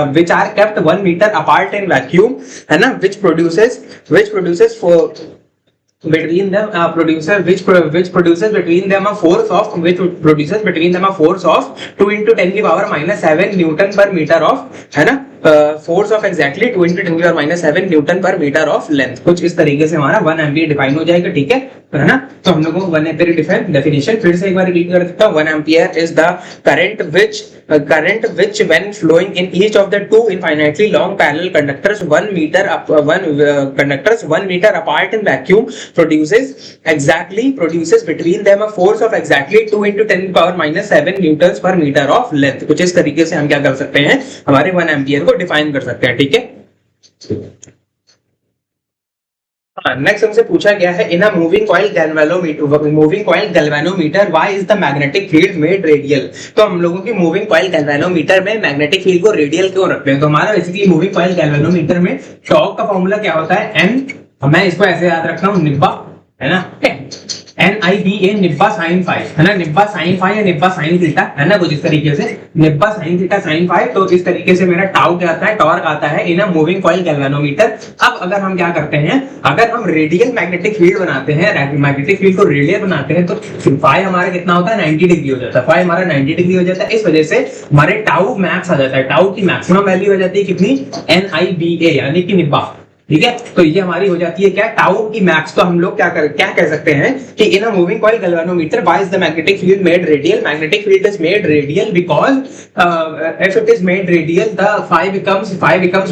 which are kept 1 metre apart in vacuum, है ना, which produces for between them which produces between them a force of 2 into 10 की power -7 Newton पर metre of, है ना, फोर्स ऑफ एक्जैक्टली 2 into 10 की पावर -7 न्यूटन पर मीटर ऑफ लेंथ। कुछ इस तरीके से हमारा 1 एम्पियर डिफाइन हो जाएगा, ठीक है ना। तो हम लोगों को 1 एम्पियर डेफिनेशन फिर से एक बार रिपीट कर देता हूं। 1 ampere is the current which when flowing in each of the two infinitely long parallel conductors 1 meter apart in vacuum produces between them a force of exactly 2 into 10 power -7 Newton पर metre of length. कुछ इस तरीके से हम क्या कर सकते हैं, हमारे 1 एम्पियर को डिफाइन कर सकते हैं, ठीक है। नेक्स्ट हमसे पूछा गया है, in a moving coil galvanometer why is the magnetic field made radial. तो हम लोगों की मूविंग कॉइल गैल्वेनोमीटर में मैग्नेटिक फील्ड को रेडियल क्यों रखते हैं, तो हमारा बेसिकली मूविंग कॉइल गैल्वेनोमीटर में टॉर्क का फॉर्मूला क्या होता है, एन, मैं इसको ऐसे याद रखता हूं, निब्बा, है ना, NIBA निब्बा साइन फाई, है ना, निब्बा साइन फाई या निब्बा साइन थीटा, है ना, कुछ इस तरीके से निब्बा साइन थीटा साइन फाई। तो इस तरीके से मेरा टाउ क्या आता है, टॉर्क आता है in a moving coil galvanometer. अब अगर हम क्या करते हैं, अगर हम रेडियल मैग्नेटिक फील्ड बनाते हैं, मैग्नेटिक फील्ड को रेडियल बनाते हैं, तो फाई हमारा कितना होता है 90 डिग्री हो जाता है, फाई हमारा 90 डिग्री हो जाता है। इस वजह से हमारे टाउ मैक्स आ जाता है, टाउ की मैक्सिमम वैल्यू हो जाती है कितनी, NIBA यानी कि निब्बा, ठीक है। तो ये हमारी हो जाती है क्या, टाउ की मैक्स। तो हम लोग क्या कह सकते हैं कि in a moving coil galvanometer why is the magnetic field made radial, magnetic field is made radial because if it is made radial the phi becomes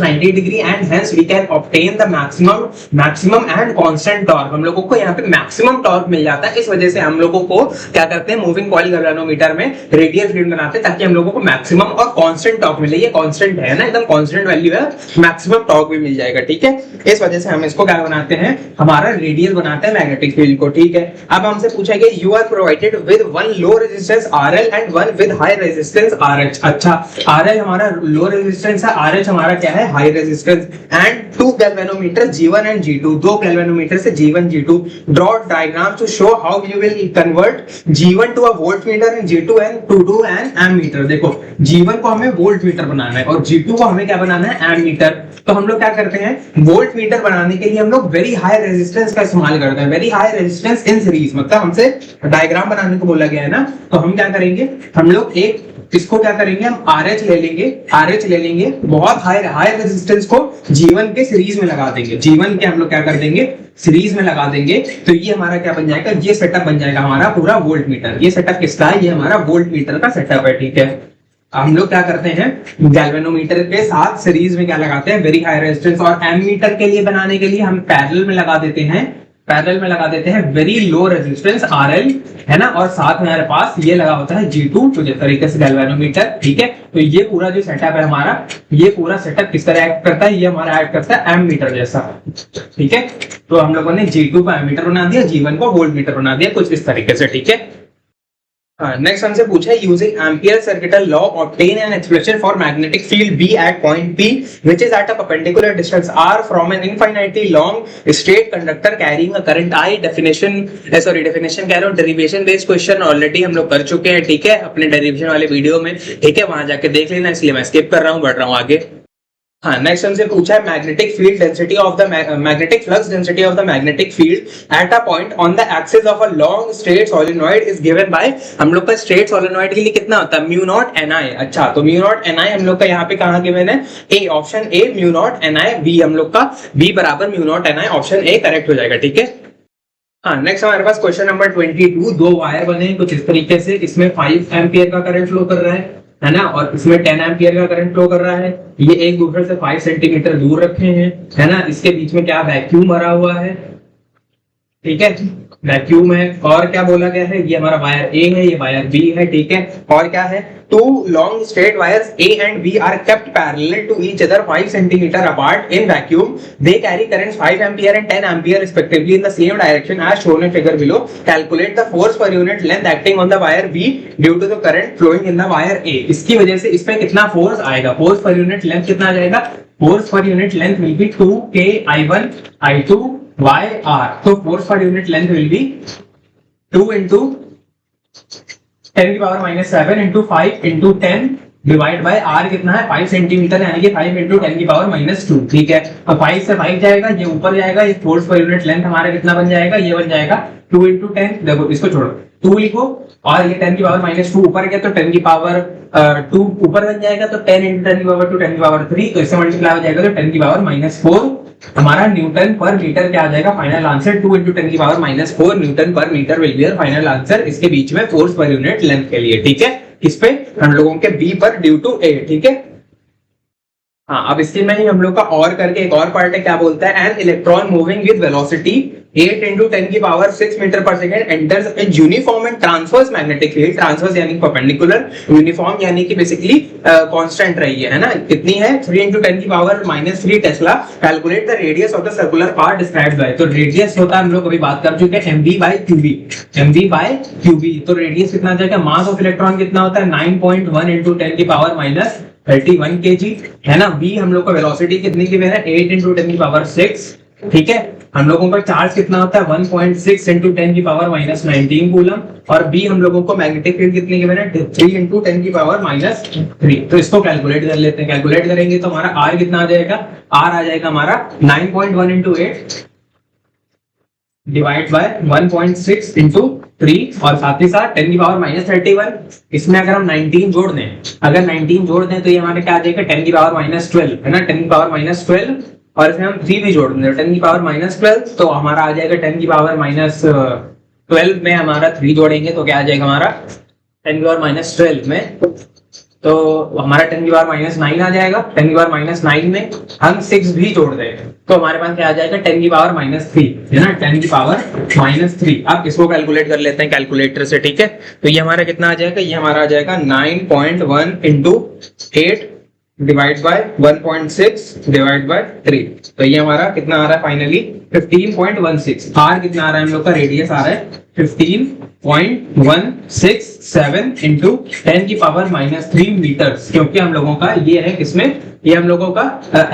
90 degree and hence we can obtain the maximum and constant torque। हम लोगों को यहाँ पे maximum torque मिल जाता है। इस वजह से हम लोगों को क्या करते हैं, मूविंग कॉइल गैल्वेनोमीटर में रेडियल फील्ड बनाते हैं ताकि हम लोगों को मैक्सिमम और कांस्टेंट टॉर्क मिले। ये कांस्टेंट है ना, एकदम कांस्टेंट वैल्यू है, मैक्सिमम टॉर्क भी मिल जाएगा, ठीक है। इस वजह से हम इसको क्या बनाते हैं, हमारा रेडियल बनाते हैं मैग्नेटिक फील्ड को, ठीक है। अब हमसे पूछा गया you are provided with one low resistance RL and one with high resistance RH। अच्छा, RL हमारा लो रेजिस्टेंस है, RH हमारा क्या है, high resistance, and two galvanometer G1 and G2, दो गैल्वेनोमीटर से G1 G2। Draw diagram to show how you will convert G1 to a voltmeter and G2 and to an ammeter. देखो G1 को हमें voltmeter बनाना है और G2 को हमें क्या बनाना है, एमीटर। तो हम लोग क्या करते हैं, वोल्टमीटर बनाने के लिए हम लोग वेरी हाई रेजिस्टेंस का इस्तेमाल करते हैं, very high resistance in series. मतलब हमसे डायग्राम बनाने को बोला गया है ना, तो हम क्या करेंगे, हम लोग एक इसको क्या करेंगे, हम RH ले लेंगे, बहुत हाई रेजिस्टेंस को G1 के सीरीज में लगा देंगे, G1 के हम लोग क्या कर देंगे, सीरीज में लगा देंगे। तो ये हमारा क्या बन जाएगा, ये सेटअप बन जाएगा हमारा पूरा वोल्टमीटर। ये सेटअप किसका है, ये हमारा वोल्टमीटर का सेटअप है, ठीक है। हम लोग क्या करते हैं, गैल्वेनोमीटर के साथ सीरीज में क्या लगाते हैं, वेरी हाई रेजिस्टेंस, और एमीटर के लिए बनाने के लिए हम पैरेलल में लगा देते हैं वेरी लो रेजिस्टेंस RL, है ना, और साथ में हमारे पास ये लगा होता है G2, तो जिस तरीके से गैल्वेनोमीटर, ठीक है। तो ये पूरा जो सेटअप है हमारा, ये पूरा सेटअप किस तरह एक्ट करता है, ये हमारा एक्ट करता है एमीटर जैसा, ठीक है। तो हम लोगों ने G2 को एमीटर बना दिया, G1 को वोल्टमीटर बना दिया, कुछ इस तरीके से, ठीक है। नेक्स्ट हमसे पूछा है using ampere circuital law obtain an expression for magnetic field B at point P which is at a perpendicular distance R from an infinitely long straight conductor carrying a current I। Definition कह रहा हूं, derivation based question already हम लोग कर चुके हैं, ठीक है, अपने डेरिवेशन वाले वीडियो में, ठीक है, वहां जाके देख लेना, इसलिए मैं स्किप कर रहा हूं, बढ़ रहा हूं आगे। हाँ, नेक्स्ट हमसे पूछा है magnetic field density of the magnetic flux density of the magnetic field eight a point on the axis of a long straight solenoid is given bye, हम लोग का स्ट्रेट सोलेनॉइड के लिए कितना होता है, म्यू नॉट एन आई। अच्छा, तो म्यू नॉट एन आई हम लोग का यहाँ पे कहाँ गिवन है, A, option A mu naught N I, B हम लोग का बी बराबर mu naught N I, option A correct हो जाएगा। ठीक है, हाँ, नेक्स्ट हमारे पास क्वेश्चन नंबर 22, दो वायर बने हैं कुछ इस तरीके से, इसमें 5 एम्पियर का करंट फ्लो कर रहा है ना, और इसमें 10 एम्पियर का करंट फ्लो कर रहा है। ये एक दूसरे से 5 सेंटीमीटर दूर रखे हैं, है ना। इसके बीच में क्या वैक्यूम भरा हुआ है, ठीक है, वैक्यूम है। और क्या बोला गया है, ये हमारा वायर ए है, ये वायर बी है, ठीक है। और क्या है, two long straight wires A and B are kept parallel to each other 5 centimetre apart in vacuum, they carry currents 5 ampere and 10 ampere respectively in the same direction as shown in figure below, calculate the force per unit length acting on the wire B due to the current flowing in the wire A. इसकी वजह से इसमें कितना force आएगा, force per unit length कितना आ जाएगा, force per unit length will be 2k I1 I2 YR, so force per unit length will be 2 into 10 की power -7 into 5 into 10 divide by R कितना है 5 सेंटीमीटर, यानी कि 5 into 10 की पावर -2। ठीक है, अब 5 से 5 जाएगा, ये ऊपर जाएगा, ये फोर्स पर यूनिट लेंथ हमारा कितना बन जाएगा, ये बन जाएगा 2 into 10, देखो इसको छोड़ो 2 लिखो, और ये 10 की पावर -2 ऊपर गया तो 10 की पावर 2 ऊपर बन जाएगा, तो 10 into 10 की पावर 2 10 की पावर 3, तो इससे मल्टीप्लाई हो जाएगा तो 10 की पावर -4 हमारा न्यूटन पर मीटर क्या आ जाएगा, फाइनल आंसर 2 into 10 की पावर -4 न्यूटन पर metre will be final answer इसके बीच में फोर्स पर यूनिट लेंथ के लिए। ठीक है, किस पे, हम लोगों के बी पर ड्यू टू ए। ठीक है, हाँ, अब इसके में ही हम लोग का और करके एक और पार्ट है, क्या बोलता है, an electron moving with velocity 8 into 10 की पावर 6 मीटर पर second enters a uniform and transverse magnetic field, transverse यानी परपेंडिकुलर, यूनिफॉर्म यानी कि बेसिकली कांस्टेंट रही है ना, कितनी है 3 into 10 की power -3 Tesla, calculate the radius of the circular part described bye, तो रेडियस होता है, हम लोग अभी बात कर चुके हैं mv/qb, mv/qb, तो रेडियस कितना जाएगा, मास ऑफ इलेक्ट्रॉन कितना होता है 9.1 into 10 की पावर -31 kg, है ना। बी हम लोग का वेलोसिटी कितनी की है 8 into 10 की पावर 6, ठीक है। हम लोगों का चार्ज कितना होता है 1.6 into 10 की पावर -19 कूलम, और बी हम लोगों को मैग्नेटिक फील्ड कितनी की है 3 into 10 की पावर -3, तो इसको कैलकुलेट कर लेते हैं। कैलकुलेट करेंगे तो हमारा आर कितना आ जाएगा, आर आ जाएगा हमारा 9.1 into 8 डिवाइड बाय 1.6 into 3, और साथ ही साथ 10 की पावर -31, इसमें अगर हम 19 जोड़ दें, अगर 19 जोड़ दें तो ये हमारे क्या आ जाएगा 10 की पावर -12, है ना, 10 की पावर -12, और इसमें हम 3 भी जोड़ दें 10 की पावर -12, तो हमारा आ जाएगा 10 की पावर -12 में हमारा 3 जोड़ेंगे तो क्या आ जाएगा हमारा 10 की पावर -12 में, तो हमारा 10 की पावर -9 आ जाएगा। 10 की पावर -9 में हम 6 भी जोड़ दें तो हमारे पास क्या आ जाएगा 10 की पावर -3, है ना, 10 की पावर -3। अब इसको कैलकुलेट कर लेते हैं कैलकुलेटर से, ठीक है। तो ये हमारा कितना आ जाएगा, ये हमारा आ जाएगा 9.1 into 8 divide by 1.6 divide by 3, तो ये हमारा कितना आ रहा है फाइनली 15.16। आर कितना आ रहा है, हम लोग का रेडियस आ रहा है 15.167 into 10 की पावर -3 मीटर्स, क्योंकि हम लोगों का ये है किसमें, ये हम लोगों का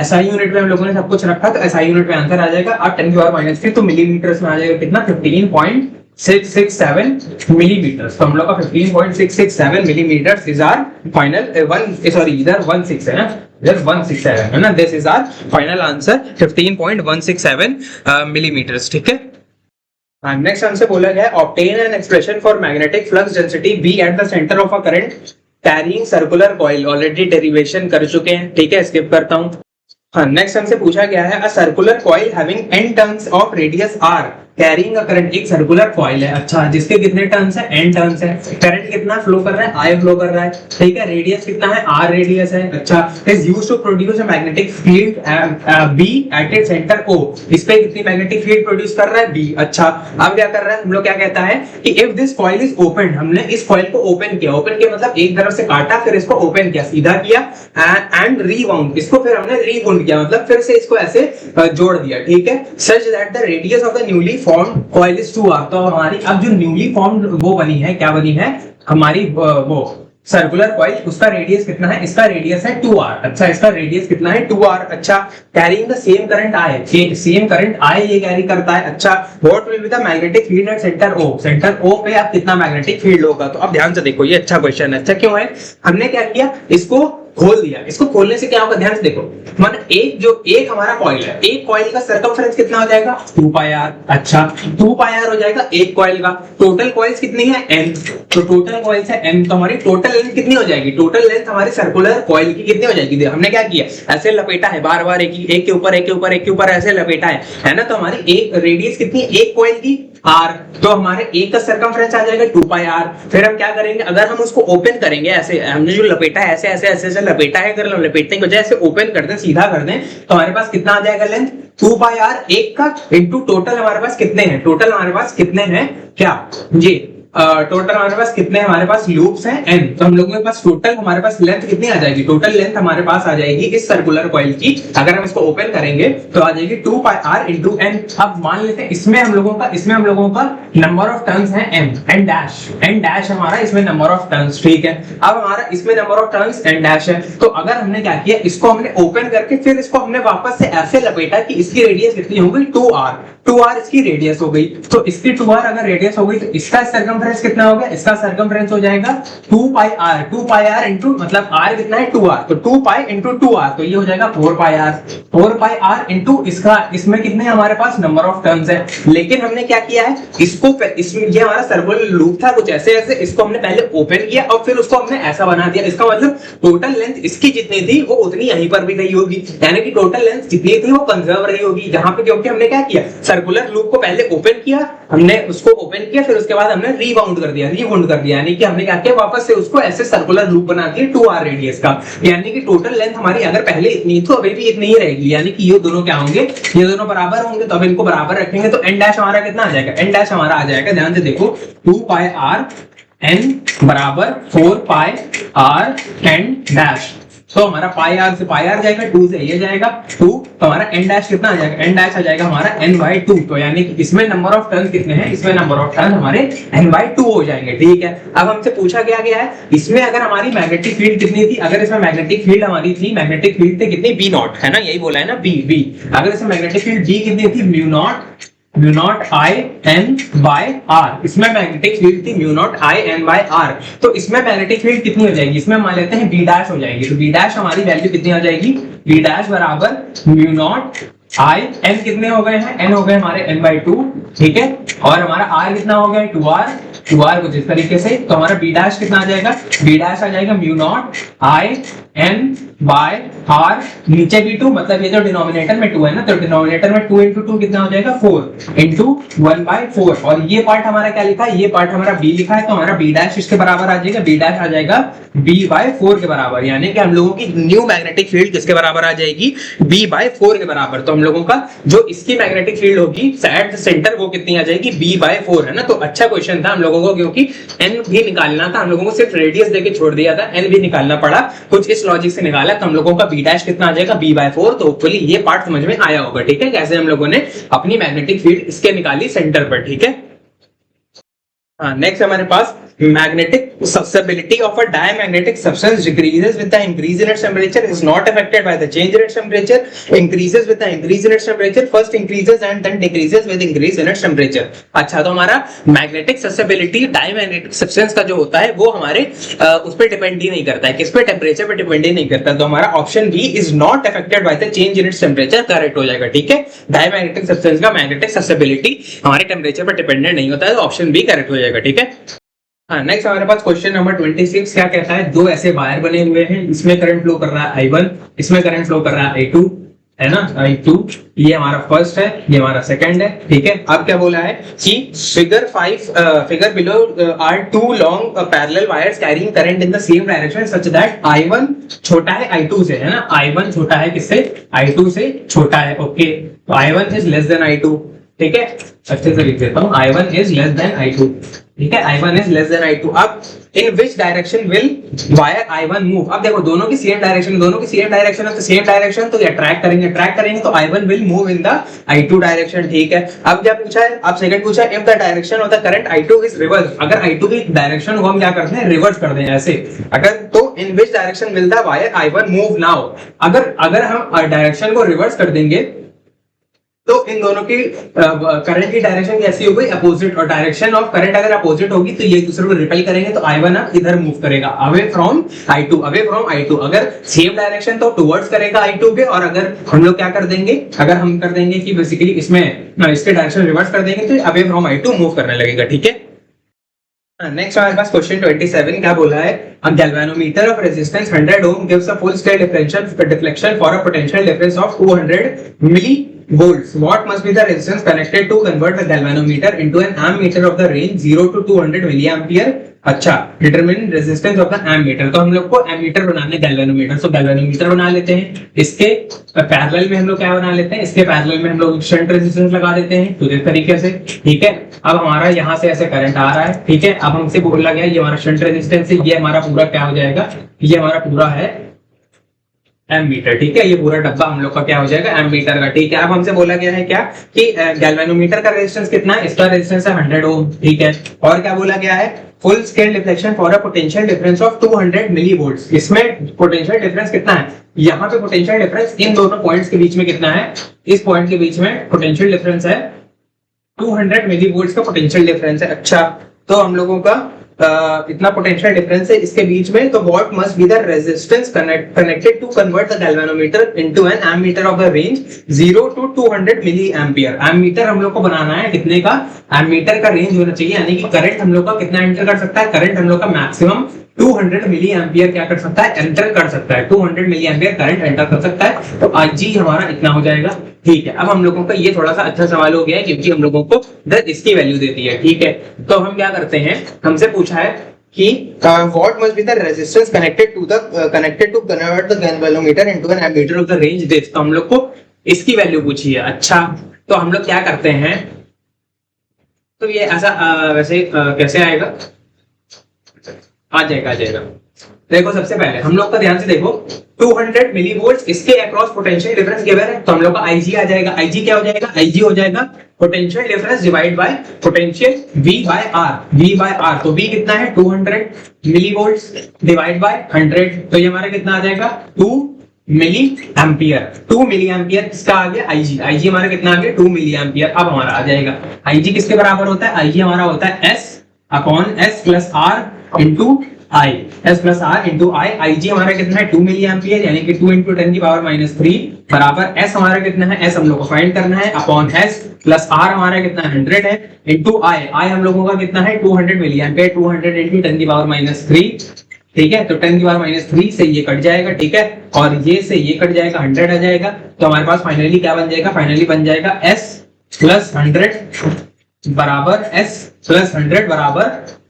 एसआई यूनिट में हम लोगों ने सब कुछ रखा, तो एसआई यूनिट में आंसर आ जाएगा। अब 10 की पावर -3 तो मिलीमीटर्स में आ जाएगा कितना 15.667 मिलीमीटर्स, तो हम लोग का 15.667 मिलीमीटर्स इज आर फाइनल इधर 16 है ना, इधर 167 है ना, this is our final answer 15.167 millimetres, ठीक है। नेक्स्ट हमसे बोला गया obtain an expression for magnetic flux density B at the centre of a current carrying circular coil, already derivation कर चुके हैं, ठीक है, स्किप करता हूं। हाँ, नेक्स्ट हमसे पूछा गया है a circular coil having n turns of radius r carrying a current, एक सर्कुलर कॉइल है, अच्छा, जिसके कितने टर्न्स है n टर्न्स है, करंट कितना फ्लो कर रहा है I फ्लो कर रहा है, ठीक है, रेडियस कितना है r रेडियस है, अच्छा, is used to produce a magnetic field B at its centre O, इस पे कितनी मैग्नेटिक फील्ड प्रोड्यूस कर रहा है B, अच्छा। अब क्या कर रहा है, हम लोग क्या कहता है कि if this coil is open, हमने इस कॉइल को ओपन किया मतलब एक तरफ से काटा फिर इसको ओपन किया, सीधा किया, एंड रीवाउंड, इसको फिर हमने रीवाउंड किया, मतलब फिर से इसको ऐसे जोड़ दिया, ठीक है, such that the radius of the newly formed coil is 2r, तो हमारी अब जो न्यूली फॉर्म्ड वो बनी है, क्या बनी है हमारी वो सर्कुलर कॉइल, उसका रेडियस कितना है, इसका रेडियस है 2r, अच्छा, इसका रेडियस कितना है 2r, अच्छा, carrying the same current I, same current I ये कैरी करता है, अच्छा, what will be the magnetic field at centre O, centre O पे अब कितना मैग्नेटिक फील्ड होगा, तो अब ध्यान से देखो, ये अच्छा क्वेश्चन है, अच्छा क्यों है, हमने क्या किया, इसको खोल दिया, इसको खोलने से क्या होगा ध्यान से देखो, माना एक हमारा कॉइल है, एक कॉइल का सर्कमफरेंस कितना हो जाएगा 2 पाई आर। अच्छा 2 पाई आर हो जाएगा एक कॉइल का, टोटल कॉइल्स कितनी है n, तो टोटल कॉइल्स है n, तो हमारी टोटल लेंथ कितनी हो जाएगी, टोटल लेंथ हमारी सर्कुलर कॉइल की कितनी हो जाएगी। हमने क्या किया, ऐसे लपेटा है बार बार, एक के ऊपर एक के ऊपर एक के ऊपर ऐसे लपेटा है ना, तो हमारी एक रेडियस कितनी, एक कॉइल की r, तो हमारे एक का सर्कमफरेंस आ जाएगा 2 पाई r। फिर हम क्या करेंगे, अगर हम उसको ओपन करेंगे, ऐसे हमने जो लपेटा है ऐसे ऐसे ऐसे ऐसे लपेटा है, अगर लपेटने की बजाय ऐसे ओपन कर दें, सीधा कर दें, तो हमारे पास कितना आ जाएगा लेंथ 2 पाई r एक का, इनटू टोटल हमारे पास कितने हैं, टोटल हमारे पास कितने हैं क्या जी, टोटल हमारे पास कितने, हमारे पास लूप्स हैं n, तो हम लोगों के पास टोटल हमारे पास लेंथ कितनी आ जाएगी, टोटल लेंथ हमारे पास आ जाएगी इस सर्कुलर कॉइल की, अगर हम इसको ओपन करेंगे तो आ जाएगी 2 पाई r इंटू n। अब मान लेते हैं इसमें हम लोगों का नंबर ऑफ टर्न्स है n डैश हमारा इसमें नंबर ऑफ टर्न्स, ठीक है। अब हमारा इसमें number of turns n dash है, तो अगर हमने क्या किया, इसको हमने ओपन करके फिर इसको हमने वापस से ऐसे लपेटा कि इसकी रेडियस कितनी हो गई 2r इसकी रेडियस हो गई, तो इसकी 2r अगर रेडियस हो गई तो इसका सर्कमफरेंस कितना हो गया, इसका सर्कमफरेंस हो जाएगा 2 पाई r इनटू, मतलब r कितना है 2r, तो 2 पाई इनटू 2r, तो ये हो जाएगा 4 पाई r इनटू इसका, इसमें कितने हमारे पास नंबर ऑफ टर्न्स है। लेकिन हमने क्या किया है, इसको इसमें ये हमारा सर्कुलर लूप था कुछ ऐसे ऐसे, इसको हमने पहले ओपन किया और फिर उसको हमने ऐसा बना दिया, इसका मतलब टोटल लेंथ इसकी जितनी थी वो उतनी यहीं पर भी रही होगी, यानी कि टोटल लेंथ जितनी थी वो कंजर्व रही होगी जहां पे, क्योंकि हमने क्या किया, सर्कुलर लूप को पहले ओपन किया, हमने उसको ओपन किया, फिर उसके बाद हमने रीबाउंड कर दिया, यानी कि हमने क्या किया, वापस से उसको ऐसे सर्कुलर लूप बना दिया 2r रेडियस का, यानी कि टोटल लेंथ हमारी अगर पहले इतनी तो अभी भी इतनी ही रहेगी, यानी कि ये दोनों क्या होंगे, ये दोनों बराबर होंगे, तो अब इनको बराबर रखेंगे तो n डैश हमारा कितना आ जाएगा, n डैश हमारा आ जाएगा, ध्यान से देखो 2 पाई r n बराबर 4 पाई r n डैश, तो हमारा पाई आर से पाई आर जाएगा, 2 से ये जाएगा 2, तो हमारा n डैश कितना आ जाएगा, n डैश आ जाएगा हमारा n/2, तो यानी कि इसमें नंबर ऑफ टर्न कितने हैं, इसमें नंबर ऑफ टर्न हमारे n/2 हो जाएंगे, ठीक है। अब हमसे पूछा गया है इसमें अगर हमारी मैग्नेटिक फील्ड कितनी थी, अगर इसमें मैग्नेटिक फील्ड हमारी थी, मैग्नेटिक फील्ड थी कितनी b0 है ना, यही बोला है ना b, अगर इसमें मैग्नेटिक फील्ड b कितनी थी, mu naught I n by r, इसमें मैग्नेटिक फील्ड थी mu naught I n by r, तो इसमें मैग्नेटिक फील्ड कितनी हो जाएगी, इसमें मान लेते हैं b डैश हो जाएगी, तो b डैश हमारी वैल्यू कितनी हो जाएगी, b डैश बराबर म्यू नॉट I n कितने हो गए हैं, n हो गए हमारे n/2, ठीक है, और हमारा r कितना हो गया 2r कुछ इस तरीके से, तो हमारा b डैश कितना आ जाएगा, b डैश आ जाएगा mu naught I n by r, नीचे b2, मतलब ये जो डिनोमिनेटर में 2 है ना, तो डिनोमिनेटर में 2 into 2 कितना हो जाएगा 4 into 1/4, और ये पार्ट हमारा क्या लिखा है, ये पार्ट हमारा b लिखा है, तो हमारा b डैश इसके बराबर आ जाएगा, b डैश आ जाएगा b/4 के बराबर, यानी कि हम लोगों की न्यू मैग्नेटिक फील्ड किसके बराबर आ जाएगी, b/4 के बराबर, तो हम लोगों का जो इसकी मैग्नेटिक फील्ड होगी एट द सेंटर वो कितनी आ जाएगी, b/4 है ना। तो अच्छा क्वेश्चन था हम लोगों को, क्योंकि n भी निकालना था, हम लोगों को सिर्फ रेडियस देके छोड़ दिया था, n भी निकालना पड़ा, कुछ इस लॉजिक से निकाला, तो हम लोगों का b डैश कितना आ जाएगा b/4, तो होपफुली ये पार्ट समझ में आया होगा, ठीक है, कैसे हम लोगों ने अपनी मैग्नेटिक फील्ड इसके निकाली सेंटर पर, ठीक है। नेक्स्ट हमारे पास magnetic susceptibility of a diamagnetic substance decreases with the increase in its temperature, is not affected by the change in its temperature, increases with the increase in its temperature, first increases and then decreases with increase in its temperature। अच्छा, तो हमारा magnetic susceptibility diamagnetic substance का जो होता है वो हमारे उस पर डिपेंड ही नहीं करता है, किस पे, टेम्परेचर पे डिपेंड ही नहीं करता, तो हमारा option B is not affected by the change in its temperature correct हो जाएगा, ठीक है। डायमैग्नेटिक सब्सटेंस का मैग्नेटिक ससेबिलिटी हमारे टेम्परेचर पर डिपेंडेंट नहीं होता है, तो ऑप्शन बी करेक्ट हो जाएगा, ठीक है। हाँ, नेक्स्ट हमारे पास क्वेश्चन नंबर 26 क्या कहता है, दो ऐसे वायर बने हुए हैं, इसमें करंट फ्लो कर रहा है I1, इसमें करंट फ्लो कर रहा है I2, है ना, I2, ये हमारा फर्स्ट है, ये हमारा सेकंड है, ठीक है। अब क्या बोला है कि figure below are two long parallel wires carrying current in the same direction such that I1 छोटा है I2 से, है ना, I1 छोटा है किससे, I2 से छोटा है, ओके, तो I1 is less than I2, ठीक है, अच्छे से लिख देता हूँ, I1 is less than I2, ठीक है, I1 is less than I2। अब in which direction will wire I1 move, अब देखो दोनों की सेम डायरेक्शन है, तो सेम डायरेक्शन, तो ये ट्रैक करेंगे तो I1 will move in the I2 direction, ठीक है। अब क्या पूछा है, अब सेकंड पूछा है, if the direction of the current I2 is reverse, अगर I2 की डायरेक्शन को हम क्या करते हैं, रिवर्स कर दें ऐसे, अगर तो in which direction will the wire I1 move now, अगर हम डायरेक्शन को रिवर्स कर देंगे तो इन दोनों की करंट की डायरेक्शन कैसी हो गई, अपोजिट, और डायरेक्शन ऑफ करंट अगर अपोजिट होगी तो ये दूसरे को रिपेल करेंगे, तो I1 अब इधर मूव करेगा, away from I2, away from I2। अगर सेम डायरेक्शन तो टुवर्ड्स करेगा I2 के, और अगर हम लोग क्या कर देंगे, अगर हम कर देंगे कि बेसिकली इसमें इसके डायरेक्शन रिवर्स कर देंगे तो अवे फ्रॉम I2 मूव करने लगेगा, ठीक है। नेक्स्ट हमारे पास क्वेश्चन 27 क्या बोला है, a galvanometer of resistance 100 ohm gives a full scale deflection for a potential difference of 200 millivolts. What must be the resistance connected to convert the galvanometer into an ammeter of the range 0 to 200 milliampere? अच्छा, determine resistance of the ammeter. तो हम लोग को ammeter बनाना है galvanometer, तो galvanometer बना लेते हैं। इसके पैरेलल में हम लोग क्या बना लेते हैं, इसके पैरेलल में हम लोग शंट रेजिस्टेंस लगा देते हैं, तो इस तरीके से, ठीक है। अब हमारा यहाँ से ऐसे करंट आ रहा है, ठीक है। अब हमसे बोला गया ये हमारा शंट रेजिस्टेंस है, ये हमारा पूरा क्या हो जाएगा, ये हमारा पूरा है एमीटर, ठीक है। ये पूरा डब्बा हम लोग का क्या हो जाएगा, एमीटर का, ठीक है। अब हमसे बोला गया है क्या कि गैल्वेनोमीटर का रेजिस्टेंस कितना है, इसका रेजिस्टेंस है 100 ओम, ठीक है। और क्या बोला गया है, full scale deflection for a potential difference of 200 मिलीवोल्ट्स। इसमें पोटेंशियल डिफरेंस कितना है, यहाँ पे पोटेंशियल डिफरेंस इन दोनों पॉइंट्स के बीच में कितना है, इस पॉइंट के बीच में पोटेंशियल डिफरेंस है 200 मिलीवोल्ट्स का पोटेंशियल डिफरेंस है। अच्छा, तो हम लोगों का इतना पोटेंशियल डिफरेंस है इसके बीच में, तो what must be the resistance connected to convert the galvanometer into an ammeter of the range 0 to 200 milliampere. Ammeter हम लोग को बनाना है कितने का, एमीटर का रेंज होना चाहिए, यानी कि करंट हम लोग का कितना एंटर कर सकता है, करंट हम लोग का मैक्सिमम 200 मिली एम्पियर क्या कर सकता है, एंटर कर सकता है, 200 मिली एम्पियर करंट एंटर कर सकता है। तो IG हमारा इतना हो जाएगा, ठीक है। अब हम लोगों का ये थोड़ा सा अच्छा सवाल हो गया है क्योंकि हम लोगों को इसकी वैल्यू देती है, ठीक है। तो हम क्या करते हैं, हमसे पूछा है कि what must be the resistance connected to convert the galvanometer into an ammeter of the range this. तो हम लोग को इसकी वैल्यू पूछी है। अच्छा, तो हम लोग क्या करते हैं, तो ये ऐसा वैसे कैसे आएगा, आ जाएगा। देखो सबसे पहले हम लोग का ध्यान से देखो, 200 मिलीवोल्ट्स इसके अक्रॉस पोटेंशियल डिफरेंस गिवन है, तो हम लोग का IG आ जाएगा। IG क्या हो जाएगा, IG हो जाएगा potential difference divide by potential V by R। तो V कितना है, 200 मिलीवोल्ट्स डिवाइड बाय 100, तो ये हमारा कितना आ जाएगा, 2 मिली एम्पियर। 2 मिली एम्पियर किसका आ गया, IG हमारा कितना आ गया, 2 मिली एम्पियर। अब हमारा आ जाएगा IG किसके बराबर होता है, IG हमारा होता है S upon S plus R into I, S plus R into I। IG हमारा कितना है, 2 मिली एम्पियर, यानी कि 2 इंटू 10 की पावर -3 बराबर S हमारा कितना है, S हम लोग को फाइंड करना है, अपॉन S प्लस R हमारा कितना है, 100 है, इंटू I हम लोगों का कितना है, 200 मिली एम्पियर, 200 इंटू 10 की पावर -3, ठीक है। तो 10 की पावर -3 से ये कट जाएगा, ठीक है, और ये से ये कट जाएगा, 100 आ जाएगा। तो हमारे पास फाइनली क्या बन जाएगा, फाइनली बन जाएगा S प्लस 100 बराबर S प्लस 100 बराबर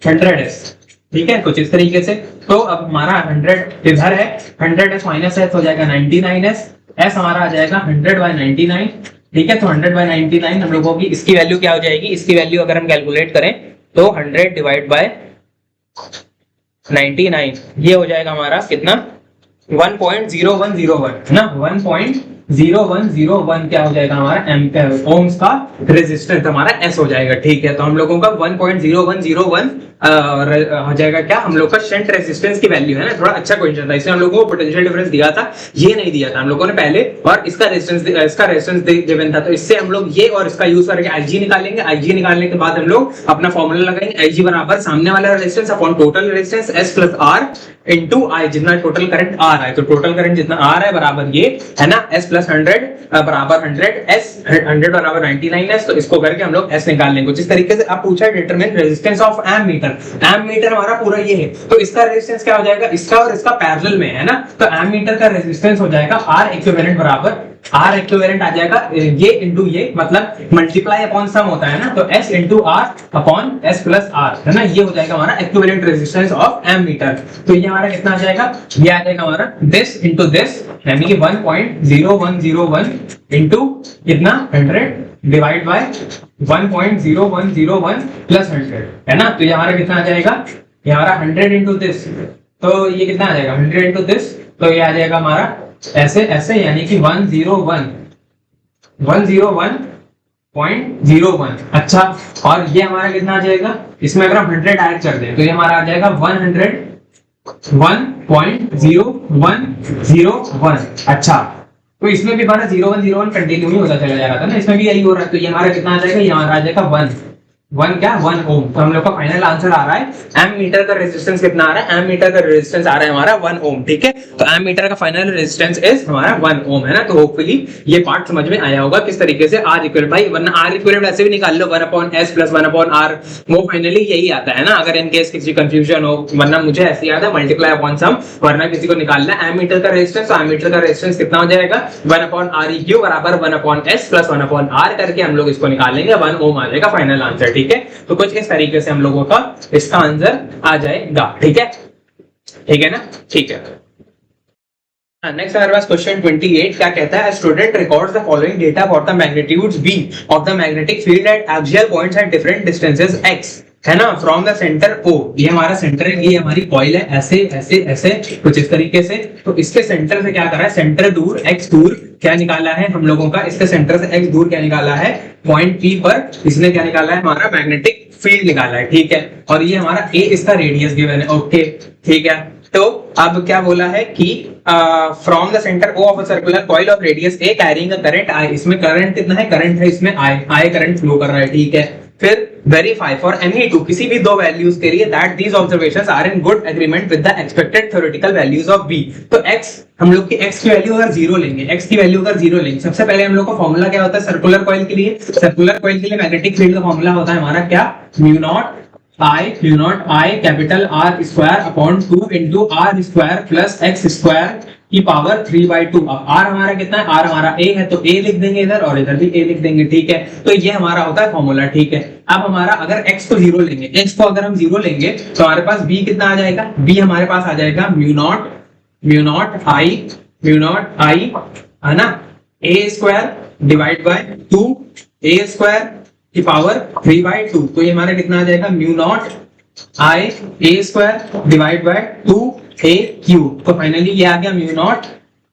100S, ठीक है, कुछ इस तरीके से। तो अब हमारा 100 इधर है, 100S माइनस S हो जाएगा 99S, S हमारा आ जाएगा 100/99, ठीक है। तो 100/99 हम लोगों की इसकी वैल्यू क्या हो जाएगी, इसकी वैल्यू अगर हम कैलकुलेट करें तो 100 डिवाइड बाय 99 ये हो जाएगा हमारा कितना, 1.0101 ना, 1.0101 क्या हो जाएगा हमारा एम्पियर ओम्स का रेजिस्टेंस हमारा S हो जाएगा, ठीक है। तो हम लोगों का 1.0101 हो जाएगा क्या, हम लोग का शंट रेजिस्टेंस की वैल्यू है ना। थोड़ा अच्छा क्वेश्चन था, इसमें हम लोगों को पोटेंशियल डिफरेंस दिया था, ये नहीं दिया था हम लोगों ने पहले, और इसका रेजिस्टेंस गिवन था। तो इससे हम लोग ये और इसका यूज करके IG निकालेंगे। IG निकालने के बाद हम लोग अपना फॉर्मूला लगाएंगे, IG बराबर सामने वाला resistance upon total resistance S plus R into I, जितना टोटल करंट आ रहा है, तो टोटल करंट जितना आ रहा है बराबर ये है ना, S प्लस 100 बराबर 100S, 100 बराबर 99S। तो इसको करके हम लोग S निकाल लेंगे। जिस तरीके से आप पूछा है determine resistance of ammeter, ammeter हमारा पूरा ये है, तो इसका रेजिस्टेंस क्या हो जाएगा, इसका और इसका पैरेलल में है ना, तो एमीटर का रेजिस्टेंस हो जाएगा R इक्विवेलेंट बराबर, R इक्विवेलेंट आ जाएगा ये इंटू ये, मतलब मल्टीप्लाई अपॉन सम होता है ना, तो S into R upon S plus R है ना, ये हो जाएगा हमारा इक्विवेलेंट रेजिस्टेंस ऑफ एमीटर। तो ये हमारा कितना आ जाएगा, ये आ जाएगा हमारा दिस इंटू दिस, यानी कि 1.0101 इंटू कितना 100 डिवाइड बाय 1.0101 प्लस 100 है ना। तो ये हमारा कितना आ जाएगा, ये हमारा 100 इंटू दिस, तो ये कितना आ जाएगा 100 इंटू दिस, तो ये आ जाएगा हमारा ऐसे ऐसे, यानी कि 101.01। अच्छा, और ये हमारा कितना आ जाएगा, इसमें अगर हम 100 ऐड कर दें तो ये हमारा आ जाएगा 101.0101। अच्छा, तो इसमें भी हमारा 0 1 कंटिन्यू ही होता चला जा रहा था ना, इसमें भी यही हो रहा है। तो ये हमारा कितना आ जाएगा, ये हमारा आ जाएगा 1 ओम। तो हम लोग का फाइनल आंसर आ रहा है, एम मीटर का रेजिस्टेंस कितना आ रहा है, एम मीटर का रेजिस्टेंस आ रहा है हमारा 1 ओम। ठीक है, तो एम मीटर का फाइनल रेजिस्टेंस इज हमारा 1 ओम, है ना। तो होपफुली ये पार्ट समझ में आया होगा किस तरीके से आर इक्विवेलेंट, भाई वरना आर इक्विवेलेंट ऐसे भी निकाल लो 1/s प्लस 1/r, वो फाइनली यही आता है ना, अगर इन केस किसी कंफ्यूजन हो। वरना मुझे ऐसे याद है मल्टीप्लाई अपॉन सम, वरना किसी को निकालना है एम मीटर का रेजिस्टेंस, एम मीटर का रेजिस्टेंस कितना हो जाएगा 1/Req बराबर 1/s प्लस 1/r करके हम लोग इसको निकालेंगे, 1 ओम आ जाएगा फाइनल आंसर। ठीक है, तो कुछ इस तरीके से हम लोगों का इसका आंसर आ जाएगा। ठीक है, ठीक है ना, ठीक है। नेक्स्ट हमारे पास क्वेश्चन 28 क्या कहता है, student records the following data for the magnitudes b of the magnetic field eight axial points at different distances x, है ना, फ्रॉम द सेंटर O। ये हमारा सेंटर है, ये हमारी कॉइल है, ऐसे ऐसे ऐसे कुछ इस तरीके से। तो इसके सेंटर से क्या कर रहा है, सेंटर दूर x दूर क्या निकाला है हम लोगों का, इसके सेंटर से x दूर क्या निकाला है, पॉइंट P पर इसने क्या निकाला है, हमारा मैग्नेटिक फील्ड निकाला है। ठीक है, और ये हमारा a इसका रेडियस गिवन है। ओके, ठीक है। तो अब क्या बोला है कि from the centre O of a circular coil of radius a carrying a current I, इसमें करंट कितना है, करंट है इसमें I करंट फ्लो कर रहा है। ठीक है, फिर वेरीफाई फॉर एनी टू, किसी भी दो वैल्यूज के लिए, that these observations are in good agreement with the expected theoretical values of b। तो x, हम लोग की x की वैल्यू अगर 0 लेंगे, x की वैल्यू अगर 0 लेंगे, सबसे पहले हम लोग का फॉर्मूला क्या होता है सर्कुलर कॉइल के लिए, सर्कुलर कॉइल के लिए मैग्नेटिक फील्ड का फॉर्मूला होता है हमारा क्या, mu naught I capital R square upon 2 into R square plus x square की पावर 3/2। अब R हमारा कितना है, R हमारा A है, तो A लिख देंगे इधर और इधर भी A लिख देंगे। ठीक है, तो ये हमारा होता है फॉर्मूला। ठीक है, अब हमारा अगर x को 0 लेंगे, x को अगर हम 0 लेंगे तो हमारे पास b कितना आ जाएगा, b हमारे पास आ जाएगा म्यू नॉट I है ना, A square divide by 2 A square की पावर 3/2। तो ये हमारा कितना आ जाएगा, mu naught I A square divide by 2A cube. तो फाइनली ये आ गया mu naught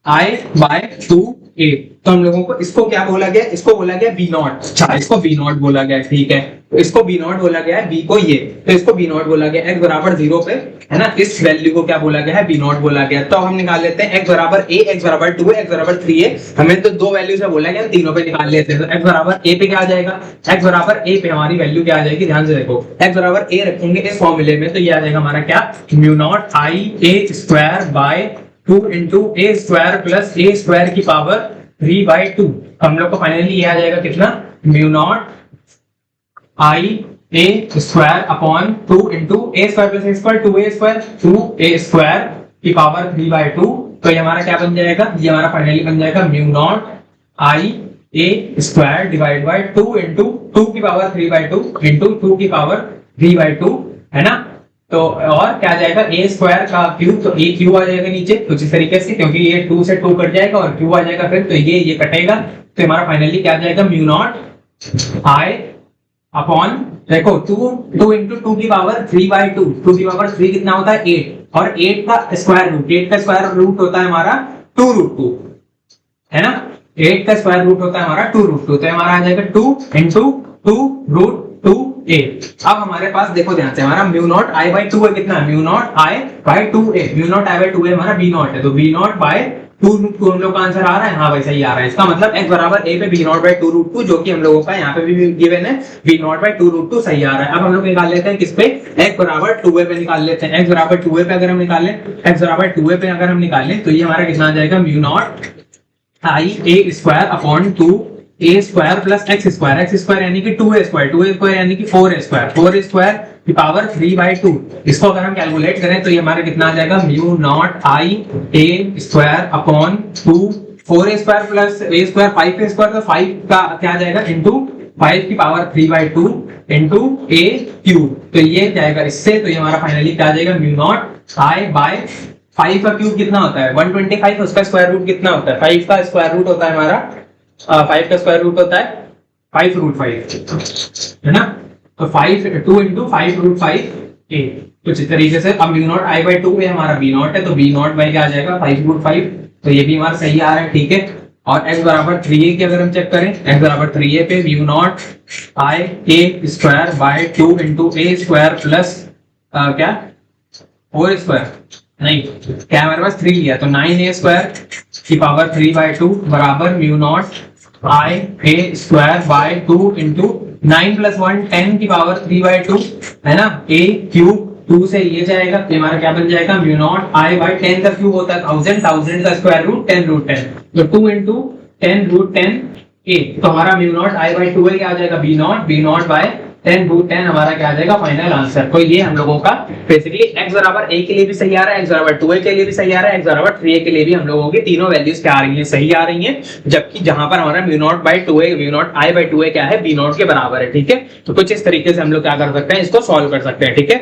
I by 2A। तो हम लोगों को इसको क्या बोला गया, इसको बोला गया B नॉट। अच्छा, इसको B नॉट बोला गया। ठीक है, तो इसको B नॉट बोला गया है, B को ये, तो इसको B नॉट बोला गया x बराबर 0 पे, है ना, इस वैल्यू को क्या बोला गया है, B नॉट बोला गया। तो हम निकाल लेते हैं x बराबर a, x बराबर 2, x बराबर 3a। हमें तो दो वैल्यू से बोला गया, हम तीनों पे निकाल लेते हैं। तो x बराबर a पे क्या आ जाएगा, x बराबर a पे हमारी वैल्यू क्या आ जाएगी, ध्यान से देखो, x बराबर a रखेंगे इस फॉर्मूले में, तो ये आ जाएगा हमारा क्या, mu naught I a square by 2 into a square plus a square की पावर 3/2। हम लोग को फाइनली ये आ जाएगा कितना, mu naught I a square upon 2 into a square plus a square 2a square 2a square की पावर 3/2। तो ये हमारा क्या बन जाएगा, ये हमारा फाइनली बन जाएगा mu naught I a square divide by 2 into 2 की पावर 3/2 इंटू 2 की पावर 3/2, है ना। तो और क्या आ जाएगा, a स्क्वायर का क्यूब, तो a क्यूब आ जाएगा नीचे कुछ इस तरीके से, क्योंकि ये 2 से 2 कट जाएगा और क्यूब आ जाएगा फिर, तो ये कटेगा। तो हमारा फाइनली क्या आ जाएगा, म्यू नॉट I अपॉन देखो 2 इंटू 2 की पावर 3/2, 2 की पावर 3 कितना होता है 8, और 8 का स्क्वायर रूट होता है हमारा 2√2, है ना, 8 का स्क्वायर रूट होता है हमारा 2√2। तो हमारा आ जाएगा 2 इंटू 2√2a। अब हमारे पास देखो ध्यान से, हमारा म्यू नॉट I बाय 2 है, कितना, mu naught I by 2a, mu naught I by 2a हमारा b नॉट है, तो b नॉट बाय 2√2 हम लोग का आंसर आ रहा है, हाँ भाई सही आ रहा है। इसका मतलब x बराबर a पे b नॉट बाय 2√2, जो कि हम लोगों का यहाँ पे भी गिवन है, b नॉट बाय 2√2 सही आ रहा है। अब हम लोग निकाल लेते हैं किस पे, x बराबर 2a पे निकाल लेते हैं। x बराबर 2a पे अगर हम निकालें, x बराबर 2a पे अगर हम निकालें, तो ये हमारा कितना आ जाएगा, mu naught I a square upon 2a square plus x square यानी कि 2a स्क्वायर यानी कि 4a स्क्वायर की पावर 3/2। इसको अगर हम कैलकुलेट करें तो ये हमारा कितना आ जाएगा, mu naught I a square upon 2 4a square plus a square 5a square, तो 5 का क्या आ जाएगा इंटू 5 की पावर 3/2 इंटू a क्यूब। तो ये जाएगा इससे, तो ये हमारा फाइनली क्या आ जाएगा, म्यू नॉट I बाय 5 का क्यूब कितना होता है 125, उसका स्क्वायर रूट कितना होता है, 5 का स्क्वायर रूट होता है हमारा 5 का स्क्वायर रूट होता है 5√5, है ना। तो 2 इंटू 5√5a कुछ इस तरीके से। अब म्यू नॉट I बाय 2 में हमारा b नॉट है, तो b नॉट बाय क्या आ जाएगा 5√5, तो ये भी हमारा सही आ रहा है। ठीक है, और x बराबर 3a की अगर हम चेक करें, x बराबर 3a पे mu naught I a square by 2 into a square plus क्या 4 स्क्वायर नहीं, क्या हमारे पास 3 लिया, तो 9a² की पावर 3/2 बराबर म्यू नॉट ia² 2 इंटू 9 + 1 10 की पावर 3/2 है ना, a³ 2 से ये जाएगा तो हमारा क्या बन जाएगा, म्यू नॉट i/10 का क्यूब होता है 1000, 1000 का स्क्वायर रूट 10√10, तो 2 इंटू 10√10 a, तो हमारा म्यू नॉट i/2 क्या आ जाएगा, b नॉट बाय 10√10 हमारा क्या आ जाएगा फाइनल आंसर। तो ये हम लोगों का बेसिकली x बराबर a के लिए भी सही आ रहा है, x बराबर 2a के लिए भी सही आ रहा है, x बराबर 3a के लिए भी हम लोगों की तीनों वैल्यूज क्या आ रही हैं, सही आ रही हैं, जबकि जहां पर हमारा mu naught by 2a mu naught i/2a क्या है, b नॉट के बराबर है। ठीक है, तो कुछ इस तरीके से हम लोग क्या कर सकते हैं, इसको सॉल्व कर सकते हैं। ठीक है,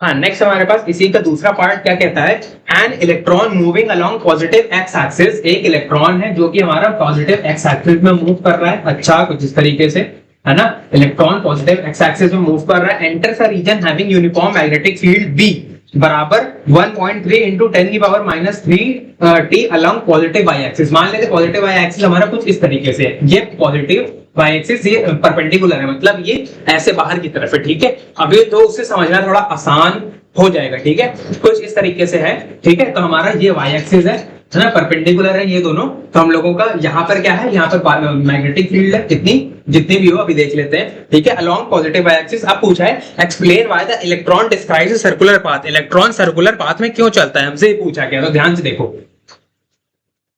हाँ, नेक्स्ट हमारे पास इसी का दूसरा पार्ट क्या कहता है, an electron moving along positive x axis, एक इलेक्ट्रॉन है जो कि हमारा पॉजिटिव एक्स एक्सिस में मूव कर रहा है, अच्छा कुछ इस तरीके से है ना, इलेक्ट्रॉन पॉजिटिव एक्स एक्सिस में मूव कर रहा है, enters a region having uniform magnetic field B बराबर 1.3 इंटू 10 की power -3 t along positive y axis. मान लेते पॉजिटिव वाई एक्सिस हमारा कुछ इस तरीके से है, ये पॉजिटिव वाई एक्सिस ये परपेंडिकुलर है, मतलब ये ऐसे बाहर की तरफ है। ठीक है, अभी तो उससे समझना थोड़ा आसान हो जाएगा। ठीक है, कुछ इस तरीके से है। ठीक है, तो हमारा ये वाई एक्सिस है ना, परपेंडिकुलर है ये दोनों, तो हम लोगों का यहाँ पर क्या है, यहाँ पर मैग्नेटिक फील्ड है कितनी, जितनी भी हो अभी देख लेते हैं। ठीक है, अलोंग पॉजिटिव वाई एक्सिस। अब पूछा है explain why the electron describes circular path, electron circular path में क्यों चलता है, हमसे पूछा गया, तो ध्यान से देखो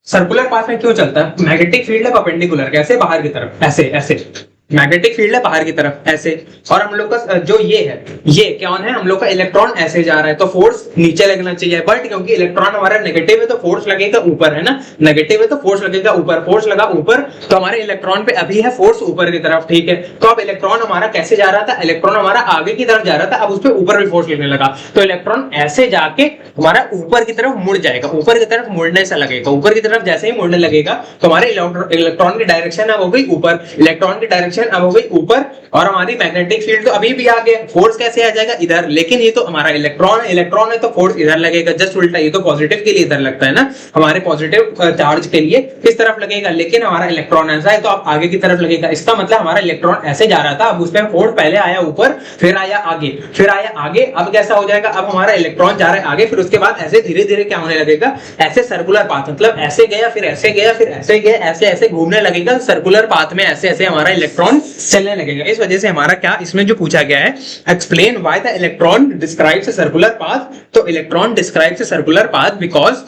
सर्कुलर पाथ में क्यों चलता है, मैग्नेटिक फील्ड है परपेंडिकुलर, कैसे बाहर की तरफ, ऐसे ऐसे मैग्नेटिक फील्ड है बाहर की तरफ ऐसे, और हम लोग का जो ये है, ये क्या है, हम लोग का इलेक्ट्रॉन ऐसे जा रहा है तो फोर्स नीचे लगना चाहिए, बट क्योंकि इलेक्ट्रॉन हमारा नेगेटिव है तो फोर्स लगेगा ऊपर, है ना, नेगेटिव है तो फोर्स लगेगा ऊपर, फोर्स लगा ऊपर तो हमारे इलेक्ट्रॉन पे अभी है फोर्स ऊपर की तरफ। ठीक है, तो अब इलेक्ट्रॉन हमारा कैसे जा रहा था, इलेक्ट्रॉन हमारा आगे की तरफ जा रहा था, अब उस पर ऊपर भी फोर्स लगने लगा, तो इलेक्ट्रॉन ऐसे जाके हमारा ऊपर की तरफ मुड़ जाएगा, ऊपर की तरफ मुड़ने से लगेगा, ऊपर की तरफ जैसे ही मुड़ने लगेगा तो हमारे इलेक्ट्रॉन की डायरेक्शन अब हो गई ऊपर, इलेक्ट्रॉन की डायरेक्शन अब हो गई ऊपर, और हमारी मैग्नेटिक फील्ड तो अभी भी आगे, फोर्स कैसे आ जाएगा इधर, लेकिन ये तो हमारा इलेक्ट्रॉन है तो फोर्स इधर लगेगा, जस्ट उल्टा, ये तो पॉजिटिव के लिए इधर लगता है ना, हमारे पॉजिटिव चार्ज के लिए इस तरफ लगेगा, लेकिन हमारा इलेक्ट्रॉन ऐसा है तो अब आगे की तरफ लगेगा, इसका मतलब हमारा इलेक्ट्रॉन ऐसे जा रहा था, अब उसमें फोर्स पहले आया ऊपर, फिर आया आगे, फिर आया आगे, अब कैसा हो जाएगा, अब हमारा इलेक्ट्रॉन जा रहा है आगे, फिर उसके बाद ऐसे धीरे धीरे क्या होने लगेगा, ऐसे सर्कुलर पाथ, मतलब ऐसे गया फिर ऐसे गया फिर ऐसे गया, ऐसे ऐसे घूमने लगेगा सर्कुलर पाथ में, ऐसे ऐसे हमारा इलेक्ट्रॉन चलने लगेगा। इस वजह से हमारा क्या इसमें जो पूछा गया है, explain why the electron describes a circular path, तो electron describes a circular path because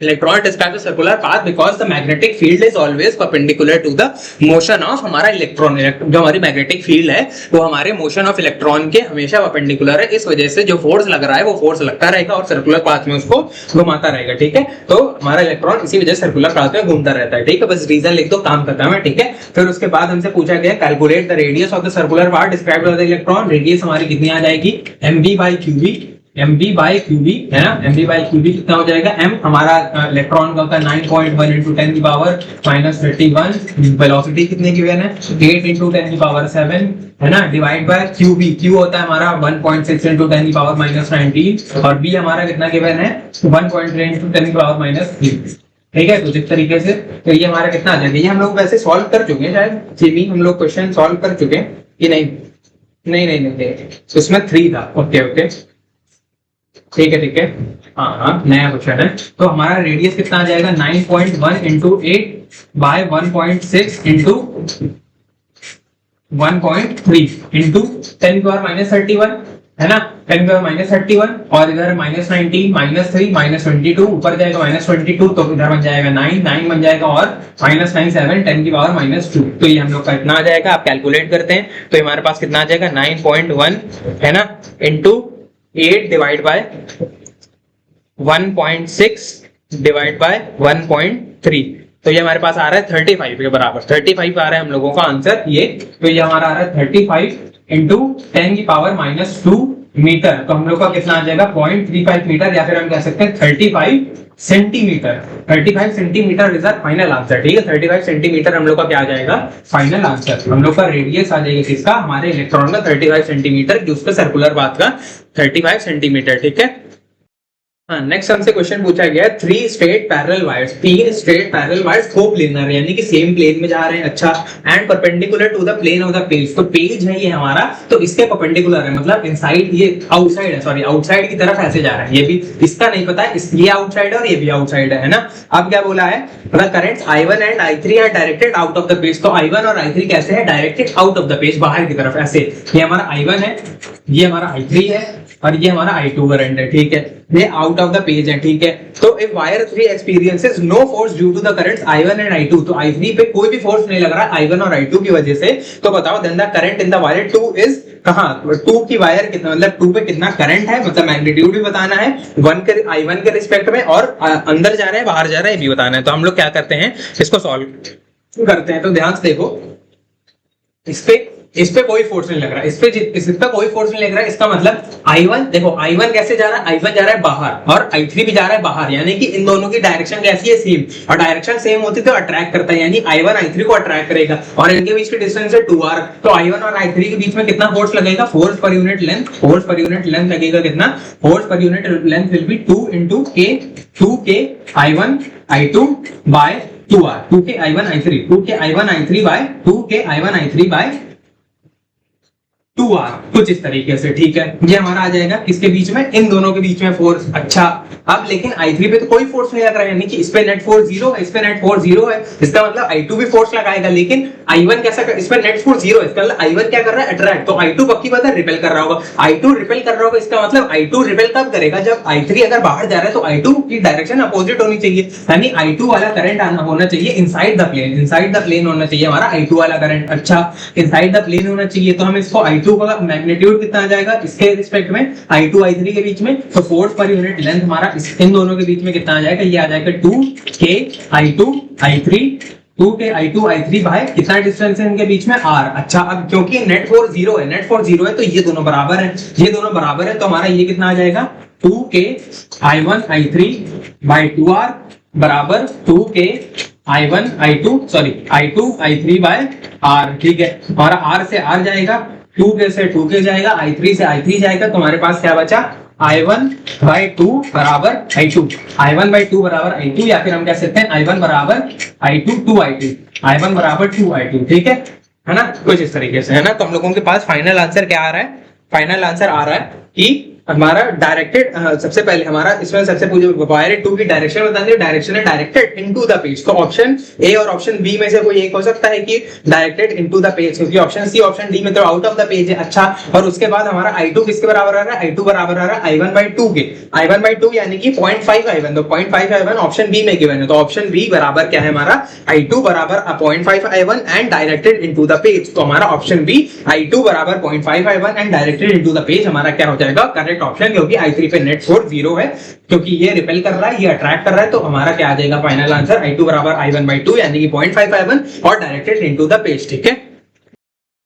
electron describes a circular path because the magnetic field is always perpendicular to the motion of हमारा इलेक्ट्रॉन, जो हमारी magnetic field है वो हमारे motion of electron के हमेशा perpendicular है, इस वजह से जो फोर्स लग रहा है वो फोर्स लगता रहेगा और सर्कुलर पाथ में उसको घुमाता रहेगा। ठीक है, तो हमारा इलेक्ट्रॉन इसी वजह से सर्कुलर पाथ में घूमता रहता है। ठीक है, बस रीजन लिख दो, काम खत्म है। ठीक है, फिर उसके बाद हमसे पूछा गया calculate the radius of the circular path described bye the electron, radius हमारी कितनी आ जाएगी, mv/qv है ना, mv/qv कितना हो जाएगा, m हमारा इलेक्ट्रॉन का होता है 9.1 into 10 की पावर -31, वेलोसिटी कितने की है, 8 into 10 की पावर 7 है ना, डिवाइड बाय qv, q होता है हमारा 1.6 into 10 की पावर -19, और b हमारा कितना गिवन है 1.3 into 10 की पावर -3। ठीक है, तो जिस तरीके से तो ये हमारा कितना आ जाएगा, ये हम लोग वैसे सॉल्व कर चुके हैं, शायद सेमी हम लोग क्वेश्चन सॉल्व कर चुके हैं कि नहीं, उसमें 3 था। ओके ठीक है, हाँ नया क्वेश्चन है, तो हमारा रेडियस कितना आ जाएगा 9.1 into 8 by 1.6 into 1.3 into 10 की पावर -31 है ना, 10 की पावर -31, और इधर -19 -3 -22 ऊपर जाएगा -22, तो इधर बन जाएगा 9 बन जाएगा, और -97 10 की पावर -2, तो ये हम लोग का इतना आ जाएगा। आप कैलकुलेट करते हैं तो हमारे पास कितना आ जाएगा 9.1 है ना into 8 divide by 1.6 divide by 1.3, तो ये हमारे पास आ रहा है 35 के बराबर, 35 आ रहा है हम लोगों का आंसर ये, तो ये हमारा आ रहा है 35 इंटू 10 की पावर -2 मीटर, तो हम लोग का कितना आ जाएगा 0.35 मीटर, या फिर हम कह सकते हैं 35 centimetre. 35 centimetre is our final answer. ठीक है, 35 सेंटीमीटर हम लोग का क्या आ जाएगा फाइनल आंसर, हम लोग का रेडियस आ जाएगा किसका, हमारे इलेक्ट्रॉन का 35 सेंटीमीटर, जो उसका सर्कुलर पाथ का 35 सेंटीमीटर। ठीक है, हाँ, नेक्स्ट हमसे क्वेश्चन पूछा गया है, 3 straight parallel wires, 3 straight parallel wires coplanar यानी कि सेम प्लेन में जा रहे हैं, अच्छा, and perpendicular to the plane of the page, तो पेज है ये हमारा, तो इसके परपेंडिकुलर है, मतलब इनसाइड, ये आउटसाइड है, सॉरी आउटसाइड की तरफ ऐसे जा रहा है, ये भी इसका नहीं पता है, ये आउटसाइड है और ये भी आउटसाइड है ना। अब क्या बोला है, मतलब currents I1 and I3 are directed out of the page, तो I1 और I3 कैसे है, directed out of the page, बाहर की तरफ ऐसे, ये हमारा I1 है, ये हमारा I3 है और ये हमारा I2 करंट है, ठीक है, ये आउट ऑफ द पेज है, ठीक है। तो if wire 3 experiences no force due to the currents I1 and I2, तो I3 पे कोई भी फोर्स नहीं लग रहा I1 और I2 की वजह से, तो बताओ then the current in the wire 2 is कहां, 2 की वायर कितना, मतलब 2 पे कितना करंट है, मतलब मैग्नीट्यूड भी बताना है 1 के I1 के रिस्पेक्ट में, और अंदर जा रहा है बाहर जा रहा है ये भी बताना है। तो हम लोग क्या करते हैं, इसको सॉल्व करते हैं। तो ध्यान से देखो, इस पे कोई फोर्स नहीं लग रहा, इस पे कोई फोर्स नहीं लग रहा, इसका मतलब I1, देखो I1 कैसे जा रहा है, I1 जा रहा है बाहर और I3 भी जा रहा है बाहर, यानी कि इन दोनों की डायरेक्शन कैसी है, सेम, और डायरेक्शन सेम होती तो अट्रैक्ट करता है, यानी I1 I3 को अट्रैक्ट करेगा, और इनके बीच की डिस्टेंस है 2r, तो I1 और I3 के बीच में कितना फोर्स लगेगा, फोर्स पर यूनिट लेंथ लगेगा, कितना force per unit length will be 2 into k, 2k I1 I2 by 2r, 2k I1 I3, 2k I1 I3 by 2k I1 I3 by 2r, कुछ इस तरीके से, ठीक है। ये हमारा आ जाएगा किसके बीच में, इन दोनों के बीच में फोर्स, अच्छा। अब लेकिन I3 पे तो कोई फोर्स नहीं लग रहा है, यानी कि इस पे नेट फोर्स 0 है, इस पे नेट फोर्स 0 है, इसका मतलब I2 भी फोर्स लगाएगा, लेकिन I1 कैसा कर, इस पे नेट फोर्स 0 है, इसका मतलब I1 क्या कर रहा है, अट्रैक्ट, तो I2 पक्की बात है रिपेल कर रहा होगा, I2 रिपेल कर रहा होगा, इसका मतलब I2 रिपेल कब करेगा, जब I3 अगर बाहर जा रहा है, तो I2 की डायरेक्शन अपोजिट होनी चाहिए, यानी I2 वाला करंट आना होना चाहिए इनसाइड द प्लेन होना चाहिए हमारा I2 वाला करंट, अच्छा, इनसाइड द प्लेन होना चाहिए, तो हम इसको I2 का मैग्नीट्यूड कितना आ जाएगा, इसके रिस्पेक्ट में I2 I3 के बीच में, तो फोर्स पर यूनिट लेंथ हमारा इन दोनों के बीच में कितना आ जाएगा, ये आ जाएगा 2k I2 I3, 2k I2 I3 भाई कितना डिस्टेंस है इनके बीच में r, अच्छा। अब क्योंकि नेट फोर्स 0 है, तो ये दोनों बराबर है, तो हमारा ये कितना आ जाएगा, 2k I1 I3 by 2r बराबर 2k I1 I2 I3 by r, ठीक है। हमारा r से r जाएगा, 2k से 2k जाएगा, I3 से I3 जाएगा, तो हमारे पास क्या बचा, I1 by 2 बराबर I2, I1 by 2 बराबर I2, या फिर हम कह सकते हैं I1 बराबर I2 2I2, I1 बराबर 2I2, ठीक है ना, कुछ इस तरीके से, है ना। तो हम लोगों के पास फाइनल आंसर क्या आ रहा है, फाइनल आंसर आ रहा है कि हमारा डायरेक्टेड, सबसे पहले हमारा इसमें सबसे वायर 2 की डायरेक्शन बता दें, डायरेक्शन है डायरेक्टेड इनटू द पेज, तो ऑप्शन ए और ऑप्शन बी में से कोई एक हो सकता है कि डायरेक्टेड इनटू द पेज, क्योंकि ऑप्शन सी ऑप्शन डी में तो आउट ऑफ द पेज है, अच्छा। और उसके बाद हमारा I2 किसके बराबर आ रहा है, I2 बराबर आ रहा है I1 by 2 के, I1 by 2 यानी कि 0.5 I1, तो 0.5 I1 ऑप्शन बी में गिवन है, तो ऑप्शन बी बराबर क्या है हमारा, I2 बराबर 0.5 I1 and directed into the page, तो हमारा ऑप्शन बी I2 बराबर 0.5 I1 and directed into the page हमारा क्या हो जाएगा, करेक्ट ऑप्शन, क्योंकि I3 पे नेट फोर्स 0 है, क्योंकि ये रिपेल कर रहा है, ये अट्रैक्ट कर रहा है, तो हमारा क्या आ जाएगा फाइनल आंसर, I2 बराबर I1 by 2 यानी कि 0.5 I1 और डायरेक्टेड इनटू द पेज, ठीक है।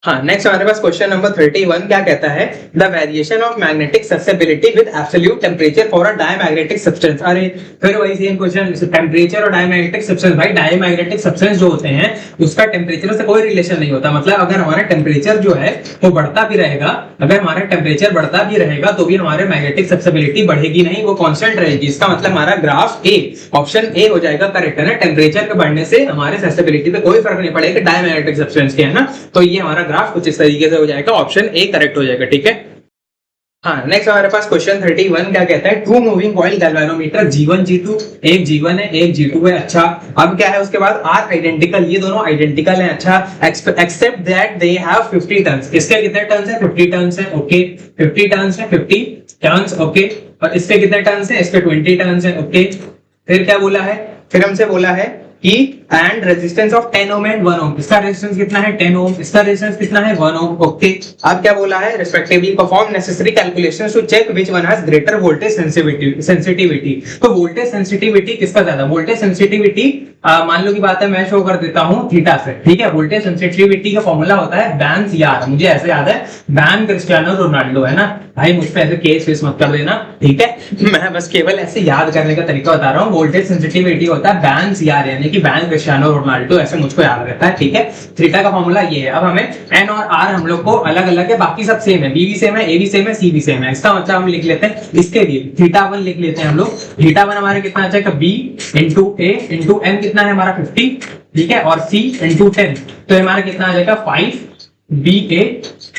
हाँ, नेक्स्ट हमारे पास क्वेश्चन नंबर 31 क्या कहता है, the variation of magnetic susceptibility with absolute temperature for a diamagnetic substance, अरे फिर वही सेम क्वेश्चन, टेम्परेचर और डायमैग्नेटिक सब्सटेंस, भाई डायमैग्नेटिक सब्सटेंस जो होते हैं उसका टेम्परेचर से कोई रिलेशन नहीं होता, मतलब अगर हमारा टेम्परेचर जो है वो बढ़ता भी रहेगा, अगर हमारा टेम्परेचर बढ़ता भी रहेगा तो भी हमारे मैग्नेटिक ससेसिबिलिटी बढ़ेगी नहीं, वो कांस्टेंट रहेगी, इसका मतलब हमारा ग्राफ ए, ऑप्शन ए हो जाएगा करेक्ट, है ना। टेम्परेचर के बढ़ने से हमारे ससेसिबिलिटी पे कोई फर्क नहीं पड़ेगा डायमैग्नेटिक सब्सटेंस के, है ना, तो ये हमारा ग्राफ कुछ इस तरीके से हो जाएगा, ऑप्शन ए करेक्ट हो जाएगा, ठीक है। हाँ, नेक्स्ट हमारे पास क्वेश्चन 31 क्या कहता है, to moving coil galvanometer G1 G2, एक G1 है एक G2 है, अच्छा। अब क्या है उसके बाद आर आइडेंटिकल, ये दोनों आइडेंटिकल हैं, अच्छा, except that they have 50 turns, इसके कितने टर्न्स है, 50 टर्न्स है, ओके, 50 टर्न्स है, 50 टर्न्स, ओके, और इसके कितने टर्न्स है, इसके 20 टर्न्स है, ओके। फिर क्या बोला है, फिर हमसे बोला है कि and resistance of 10 ohm and 1 ओम, इसका रेजिस्टेंस कितना है 10 ओम, इसका रेजिस्टेंस कितना है 1 ओम, ओके। अब क्या बोला है, respectively perform necessary calculations to check which one has greater voltage sensitivity, तो वोल्टेज सेंसिटिविटी किसका ज्यादा, वोल्टेज सेंसिटिविटी मान लो की बात है, मैं शो कर देता हूं थीटा से, ठीक है। वोल्टेज सेंसिटिविटी का फॉर्मूला होता है बैंस यार, मुझे ऐसे याद है, बैन क्रिस्टियानो रोनाल्डो, है ना भाई, मुझ पे ऐसे केस फेस मत कर देना, ठीक है, मैं बस केवल ऐसे याद करने का तरीका बता रहा हूं। वोल्टेज सेंसिटिविटी होता है बैंस यार, यानी कि वैन क्रिस्टियानो रोनाल्डो, ऐसे मुझको याद रहता है, ठीक है। थीटा का फॉर्मूला ये है। अब हमें एन और आर हम लोग को अलग अलग है, बाकी सब सेम है, बी भी सेम है, ए भी सेम है, सी भी सेम है। इसका मतलब हम लिख लेते हैं इसके लिए थीटा 1 लिख लेते हैं हम लोग। थीटा 1 हमारे कितना आ जाएगा, B into A into N, कितना है हमारा 50, ठीक है, और सी इंटू 10, तो हमारा कितना आ जाएगा 5 बी ए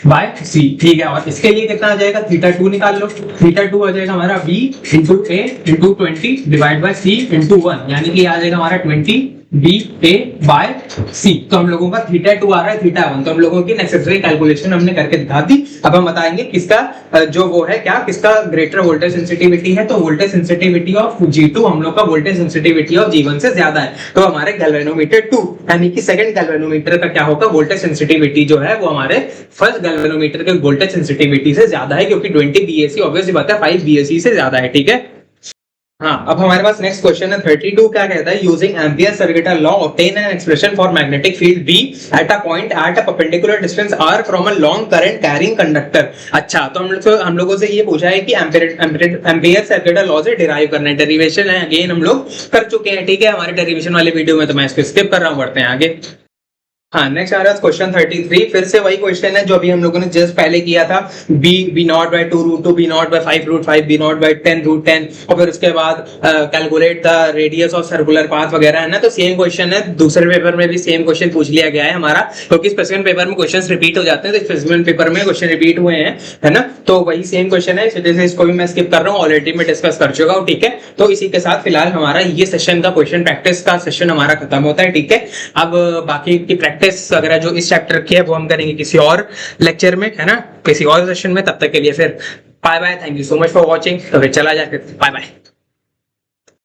बाय सी, ठीक है। और इसके लिए कितना आ जाएगा, थीटा 2 निकाल लो। थीटा 2 आ जाएगा हमारा B into A into 20 divide by C into 1, यानी कि आ जाएगा हमारा 20 बी ए बाय सी। तो हम लोगों का थीटा 2 आ रहा है, थीटा 1, तो हम लोगों की नेसेसरी कैलकुलेशन हमने करके दिखा दी। अब हम बताएंगे किसका जो वो है क्या, किसका ग्रेटर वोल्टेज सेंसिटिविटी है। तो वोल्टेज सेंसिटिविटी ऑफ G2 हम लोग का वोल्टेज सेंसिटिविटी ऑफ G1 से ज्यादा है, तो हमारे गैल्वेनोमीटर 2 यानी कि सेकंड गैल्वेनोमीटर का क्या होगा, वोल्टेज सेंसिटिविटी जो है वो हमारे फर्स्ट गैल्वेनोमीटर के वोल्टेज सेंसिटिविटी से ज्यादा है, क्योंकि 20 VAC ऑब्वियस बात है 5 VAC से ज्यादा है, ठीक है। हाँ, अब हमारे पास नेक्स्ट क्वेश्चन है 32, क्या कहता है, using ampere circuit law obtain an expression for magnetic field B at a point eight a perpendicular distance R from a long current carrying conductor. अच्छा, तो हम लोगों से ये पूछा है कि एम्पियर सर्किट लॉ से डिराइव करना है, डेरिवेशन है अगेन हम लोग कर चुके हैं, ठीक है, हमारे डेरिवेशन वाले वीडियो में, तो मैं इसको स्किप कर रहा हूँ, बढ़ते हैं आगे। हाँ, नेक्स्ट आ रहा है क्वेश्चन 33, फिर से वही क्वेश्चन है जो अभी हम लोगों ने जस्ट पहले किया था, b naught by 2 root 2, b naught by 5 root 5, b naught by 10 root 10, और फिर उसके बाद calculate the radius of circular path वगैरह है ना। तो सेम क्वेश्चन है, दूसरे पेपर में भी सेम क्वेश्चन पूछ लिया गया है हमारा, क्योंकि स्पेसिफिक पेपर में क्वेश्चन रिपीट हो जाते हैं, तो स्पेसिफिक पेपर में क्वेश्चन रिपीट हुए हैं, है ना। तो वही सेम क्वेश्चन है, इस वजह से इसको भी मैं स्किप कर रहा हूँ, ऑलरेडी मैं डिस्कस कर चुका हूँ, ठीक है। तो इसी के साथ फिलहाल हमारा ये सेशन का क्वेश्चन प्रैक्टिस का सेशन हमारा खत्म होता है, ठीक है। अब बाकी की प्रैक्टिस वगैरह जो इस चैप्टर की है वो हम करेंगे किसी और लेक्चर में, है ना, किसी और सेशन में। तब तक के लिए फिर bye bye, thank you so much for watching. तो फिर चला जाए, फिर बाय बाय।